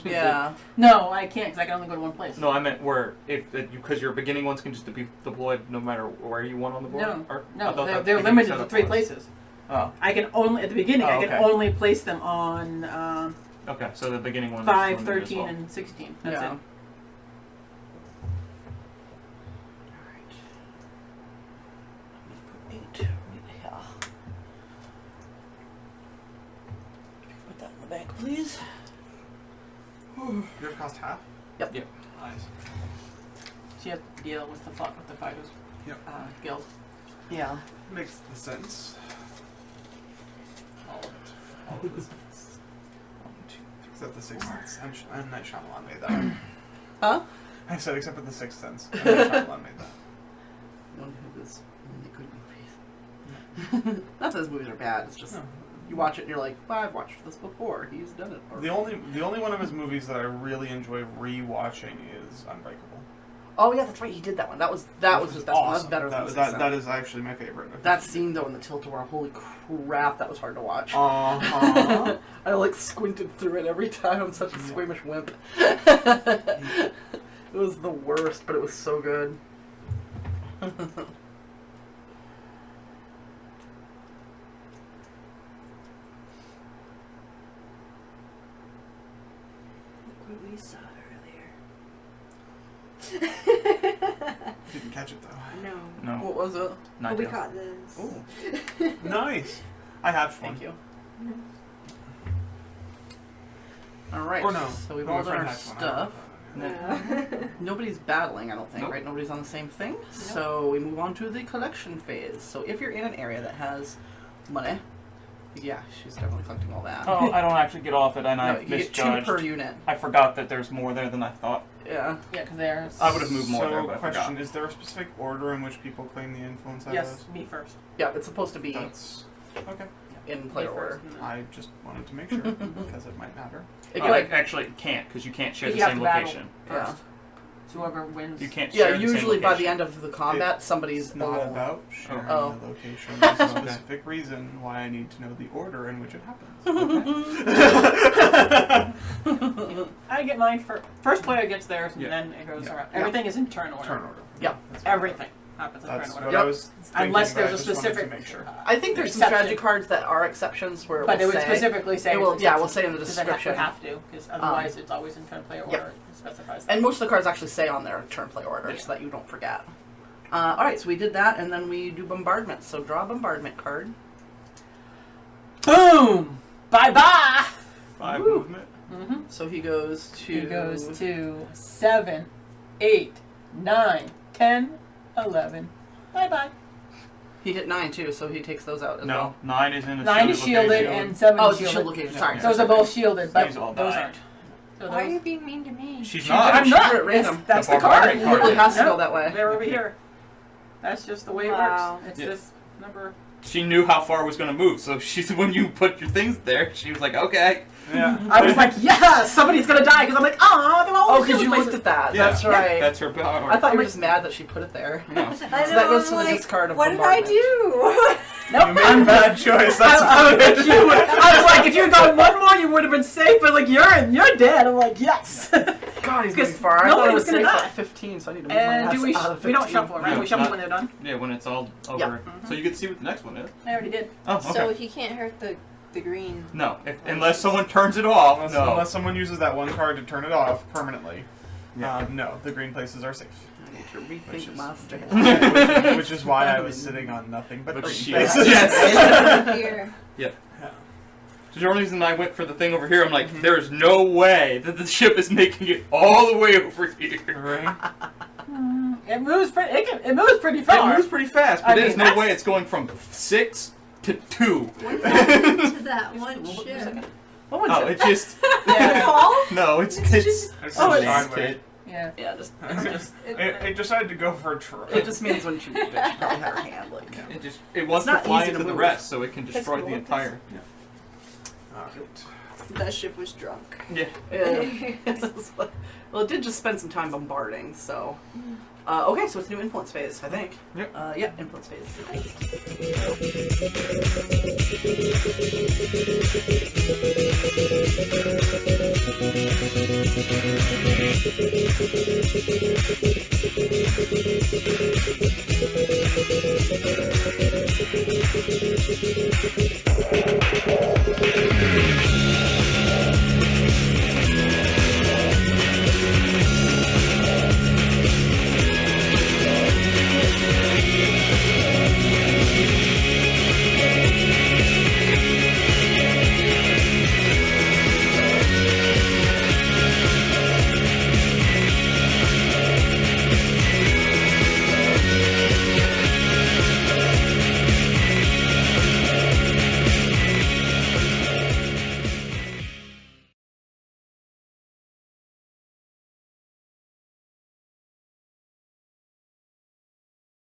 [SPEAKER 1] Yeah.
[SPEAKER 3] No, I can't because I can only go to one place.
[SPEAKER 2] No, I meant where because your beginning ones can just be deployed no matter where you want on the board.
[SPEAKER 3] No,
[SPEAKER 2] Or, I
[SPEAKER 3] no,
[SPEAKER 2] thought that
[SPEAKER 3] they're
[SPEAKER 2] the beginning
[SPEAKER 3] limited to
[SPEAKER 2] setup
[SPEAKER 3] 3
[SPEAKER 2] was.
[SPEAKER 3] places.
[SPEAKER 1] Oh.
[SPEAKER 3] I can only at the beginning.
[SPEAKER 1] Oh,
[SPEAKER 3] I can
[SPEAKER 1] okay.
[SPEAKER 3] only place them on
[SPEAKER 2] Okay, so the beginning one.
[SPEAKER 3] 5,
[SPEAKER 2] is limited as
[SPEAKER 3] 13,
[SPEAKER 2] well.
[SPEAKER 3] and 16. That's
[SPEAKER 1] Yeah.
[SPEAKER 3] it.
[SPEAKER 5] Yours cost half?
[SPEAKER 1] Yep.
[SPEAKER 2] Yep.
[SPEAKER 5] Nice.
[SPEAKER 3] She has to deal with the fighters.
[SPEAKER 5] Yep.
[SPEAKER 3] Guild.
[SPEAKER 1] Yeah.
[SPEAKER 5] Makes the sense. All of it. All of the sense. 1, 2, 3. Except the Sixth Sense. M. Night Shyamalan made that one.
[SPEAKER 1] Huh?
[SPEAKER 5] I said except for the Sixth Sense. M. Night Shyamalan made that.
[SPEAKER 1] One of his really good movies. Not that his movies are bad. It's just
[SPEAKER 5] No.
[SPEAKER 1] you watch it and you're like, well, I've watched this before. He's done it. Or,
[SPEAKER 5] The only one of his movies that I really enjoy rewatching is Unbreakable.
[SPEAKER 1] oh yeah, that's right. He did that one. That was his best one. That was
[SPEAKER 5] Awesome.
[SPEAKER 1] better than
[SPEAKER 5] that,
[SPEAKER 1] the
[SPEAKER 5] that,
[SPEAKER 1] Sixth
[SPEAKER 5] that
[SPEAKER 1] Sense.
[SPEAKER 5] is actually my favorite.
[SPEAKER 1] That scene though in the tilt-a-whirl, holy crap, that was hard to watch.
[SPEAKER 5] Uh-huh.
[SPEAKER 1] I like squinted through it every time. I'm such a squeamish wimp. It was the worst, but it was so good.
[SPEAKER 4] Look what we saw earlier.
[SPEAKER 5] Didn't catch it though.
[SPEAKER 4] No.
[SPEAKER 2] No.
[SPEAKER 1] What was it?
[SPEAKER 4] But we
[SPEAKER 2] Ninetales.
[SPEAKER 4] caught this.
[SPEAKER 1] Ooh,
[SPEAKER 5] Nice. I hatched one.
[SPEAKER 1] thank you. All right.
[SPEAKER 5] Or no.
[SPEAKER 1] So we've
[SPEAKER 5] No,
[SPEAKER 1] all
[SPEAKER 5] my
[SPEAKER 1] done
[SPEAKER 5] friend
[SPEAKER 1] our
[SPEAKER 5] hatched one. I
[SPEAKER 1] stuff.
[SPEAKER 5] don't know.
[SPEAKER 4] No.
[SPEAKER 1] Nobody's battling, I don't think,
[SPEAKER 2] Nope.
[SPEAKER 1] right? Nobody's on the same thing. So we move on to the collection phase. So if you're in an area that has money, yeah, she's definitely collecting all that.
[SPEAKER 2] Oh, I don't actually get off it, and
[SPEAKER 1] no,
[SPEAKER 2] I
[SPEAKER 1] you get 2
[SPEAKER 2] misjudged.
[SPEAKER 1] per unit.
[SPEAKER 2] I forgot that there's more there than I thought.
[SPEAKER 1] Yeah.
[SPEAKER 3] Yeah, because there's.
[SPEAKER 2] I would have moved more
[SPEAKER 5] so,
[SPEAKER 2] there, but I
[SPEAKER 5] question:
[SPEAKER 2] forgot.
[SPEAKER 5] is there a specific order in which people claim the influence out
[SPEAKER 3] Yes,
[SPEAKER 5] of
[SPEAKER 3] me first.
[SPEAKER 1] Yeah, it's supposed to be
[SPEAKER 5] That's okay.
[SPEAKER 1] in player
[SPEAKER 3] Me
[SPEAKER 1] order.
[SPEAKER 3] first. and then-
[SPEAKER 5] I just wanted to make sure because it might matter.
[SPEAKER 1] It
[SPEAKER 2] Oh,
[SPEAKER 1] could,
[SPEAKER 2] actually, it can't, because you can't share the
[SPEAKER 3] You have
[SPEAKER 2] same
[SPEAKER 3] to battle
[SPEAKER 2] location.
[SPEAKER 1] yeah.
[SPEAKER 3] first. So whoever wins.
[SPEAKER 2] You can't
[SPEAKER 1] Yeah,
[SPEAKER 2] share the same
[SPEAKER 1] usually by the
[SPEAKER 2] location.
[SPEAKER 1] end of the combat, somebody's
[SPEAKER 5] It's not
[SPEAKER 1] alone.
[SPEAKER 5] about sharing
[SPEAKER 1] Oh.
[SPEAKER 5] the location. There's a specific reason why I need to know the order in which it happens.
[SPEAKER 3] I get mine first player gets theirs, and
[SPEAKER 2] Yeah.
[SPEAKER 3] then it goes
[SPEAKER 5] Yeah.
[SPEAKER 3] around.
[SPEAKER 1] Yeah.
[SPEAKER 3] Everything is in turn order.
[SPEAKER 5] Turn order.
[SPEAKER 1] Yeah.
[SPEAKER 5] That's
[SPEAKER 3] Everything happens in turn
[SPEAKER 5] That's
[SPEAKER 3] order.
[SPEAKER 5] what
[SPEAKER 1] Yep.
[SPEAKER 5] I was thinking,
[SPEAKER 3] Unless
[SPEAKER 5] but I
[SPEAKER 3] there's a
[SPEAKER 5] just wanted
[SPEAKER 3] specific.
[SPEAKER 5] to make sure.
[SPEAKER 1] I think there's some
[SPEAKER 3] exception.
[SPEAKER 1] strategy cards that are exceptions where it
[SPEAKER 3] But
[SPEAKER 1] will
[SPEAKER 3] it would
[SPEAKER 1] say,
[SPEAKER 3] specifically say.
[SPEAKER 1] it will,
[SPEAKER 3] it's
[SPEAKER 1] yeah, we'll say in the
[SPEAKER 3] because it
[SPEAKER 1] description.
[SPEAKER 3] would have to, because otherwise it's always in turn player
[SPEAKER 1] Yep.
[SPEAKER 3] order. It specifies that.
[SPEAKER 1] And most of the cards actually say on their turn play order, so that you don't forget. Alright, so we did that, and then we do bombardment. So draw a bombardment card.
[SPEAKER 3] Boom! Bye bye!
[SPEAKER 2] 5
[SPEAKER 1] Woo.
[SPEAKER 2] movement.
[SPEAKER 3] Mm-hmm.
[SPEAKER 1] So he goes to...
[SPEAKER 3] He goes to 7, 8, 9, 10, 11. Bye bye.
[SPEAKER 1] He hit 9 too, so he takes those out as
[SPEAKER 2] No,
[SPEAKER 1] well.
[SPEAKER 2] 9 is in a
[SPEAKER 3] 9 is shielded
[SPEAKER 2] location.
[SPEAKER 3] and 7
[SPEAKER 1] Oh,
[SPEAKER 3] is
[SPEAKER 1] it's a shield
[SPEAKER 3] shielded.
[SPEAKER 1] location. Sorry.
[SPEAKER 3] Those are both shielded, but
[SPEAKER 2] These all
[SPEAKER 3] those
[SPEAKER 2] die.
[SPEAKER 3] aren't. So
[SPEAKER 4] Why are
[SPEAKER 3] those,
[SPEAKER 4] you being mean to me?
[SPEAKER 2] She's
[SPEAKER 1] She
[SPEAKER 2] not.
[SPEAKER 3] I'm
[SPEAKER 1] She
[SPEAKER 3] not.
[SPEAKER 1] drew it random.
[SPEAKER 3] That's
[SPEAKER 2] The
[SPEAKER 3] the card.
[SPEAKER 2] barbarian
[SPEAKER 1] It
[SPEAKER 2] card.
[SPEAKER 1] literally has to
[SPEAKER 3] No,
[SPEAKER 1] go that way.
[SPEAKER 3] They're over here. That's just the way it
[SPEAKER 4] Wow.
[SPEAKER 3] works. It's
[SPEAKER 2] Yeah.
[SPEAKER 3] this number.
[SPEAKER 2] She knew how far it was going to move, so when you put your things there, she was like, okay.
[SPEAKER 5] Yeah.
[SPEAKER 3] I was like, yes, somebody's gonna die because I'm like, oh, they're all
[SPEAKER 1] Oh,
[SPEAKER 3] in
[SPEAKER 1] because you
[SPEAKER 3] shielded
[SPEAKER 1] looked at that.
[SPEAKER 2] Yeah.
[SPEAKER 1] That's right.
[SPEAKER 2] That's her power.
[SPEAKER 1] I thought you were just mad that she put it there.
[SPEAKER 2] No.
[SPEAKER 4] I
[SPEAKER 1] So that goes to the discard of
[SPEAKER 4] what did I
[SPEAKER 1] bombardment.
[SPEAKER 4] do?
[SPEAKER 3] Nope,
[SPEAKER 5] You made a bad choice. That's
[SPEAKER 3] I was like, if you had gone one more, you would have been safe. But like, you're dead. I'm like, yes.
[SPEAKER 1] God, he's
[SPEAKER 3] Because
[SPEAKER 1] moving far. I
[SPEAKER 3] nobody
[SPEAKER 1] thought it
[SPEAKER 3] was
[SPEAKER 1] was
[SPEAKER 3] gonna
[SPEAKER 1] safe
[SPEAKER 3] die.
[SPEAKER 1] at 15, so I need to move my
[SPEAKER 3] And
[SPEAKER 1] ass
[SPEAKER 3] do we?
[SPEAKER 1] out of 15.
[SPEAKER 3] We don't shuffle, right?
[SPEAKER 2] No,
[SPEAKER 3] We shuffle
[SPEAKER 2] not-
[SPEAKER 3] when they're done.
[SPEAKER 2] Yeah, when it's all over.
[SPEAKER 1] Yeah.
[SPEAKER 2] So you get to see what the next one is.
[SPEAKER 3] I already did.
[SPEAKER 2] Oh, okay.
[SPEAKER 4] So he can't hurt the green.
[SPEAKER 2] No, unless someone turns it off.
[SPEAKER 5] Unless someone uses that one card to turn it off permanently.
[SPEAKER 2] Yeah.
[SPEAKER 5] No, the green places are safe.
[SPEAKER 1] I need to
[SPEAKER 5] Which
[SPEAKER 1] rethink
[SPEAKER 5] is-
[SPEAKER 1] my stance.
[SPEAKER 5] which is why I was sitting on nothing but
[SPEAKER 2] But
[SPEAKER 5] green
[SPEAKER 2] she-
[SPEAKER 5] places.
[SPEAKER 2] yes.
[SPEAKER 4] Here.
[SPEAKER 5] Yeah.
[SPEAKER 2] So the only reason I went for the thing over here, I'm like, there's no way that the ship is making it all the way over here.
[SPEAKER 5] Right?
[SPEAKER 3] It moves pretty. It moves pretty far.
[SPEAKER 2] It moves pretty fast,
[SPEAKER 3] I
[SPEAKER 2] but
[SPEAKER 3] mean,
[SPEAKER 2] there's no
[SPEAKER 3] that's-
[SPEAKER 2] way it's going from 6 to 2.
[SPEAKER 4] What happened to that one
[SPEAKER 1] What was
[SPEAKER 4] ship?
[SPEAKER 1] it? What was
[SPEAKER 2] Oh,
[SPEAKER 1] it?
[SPEAKER 2] it just
[SPEAKER 3] Yeah.
[SPEAKER 4] Fall?
[SPEAKER 2] no, it's
[SPEAKER 4] It's just-
[SPEAKER 5] It's
[SPEAKER 1] Oh,
[SPEAKER 5] just
[SPEAKER 1] it's-
[SPEAKER 5] sideways.
[SPEAKER 3] Yeah.
[SPEAKER 1] Yeah, just
[SPEAKER 5] It decided to go for a try.
[SPEAKER 1] it just means when she probably had her hand like.
[SPEAKER 2] it wants
[SPEAKER 1] It's not
[SPEAKER 2] to fly
[SPEAKER 1] easy to
[SPEAKER 2] into the
[SPEAKER 1] move.
[SPEAKER 2] rest, so it can destroy
[SPEAKER 4] That's
[SPEAKER 2] the
[SPEAKER 4] cool.
[SPEAKER 2] entire.
[SPEAKER 5] Alright.
[SPEAKER 4] That ship was drunk.
[SPEAKER 2] Yeah.
[SPEAKER 1] Yeah. Well, it did just spend some time bombarding, so. Okay, so it's new influence phase, I think.
[SPEAKER 2] Yep.
[SPEAKER 1] Yeah, influence phase.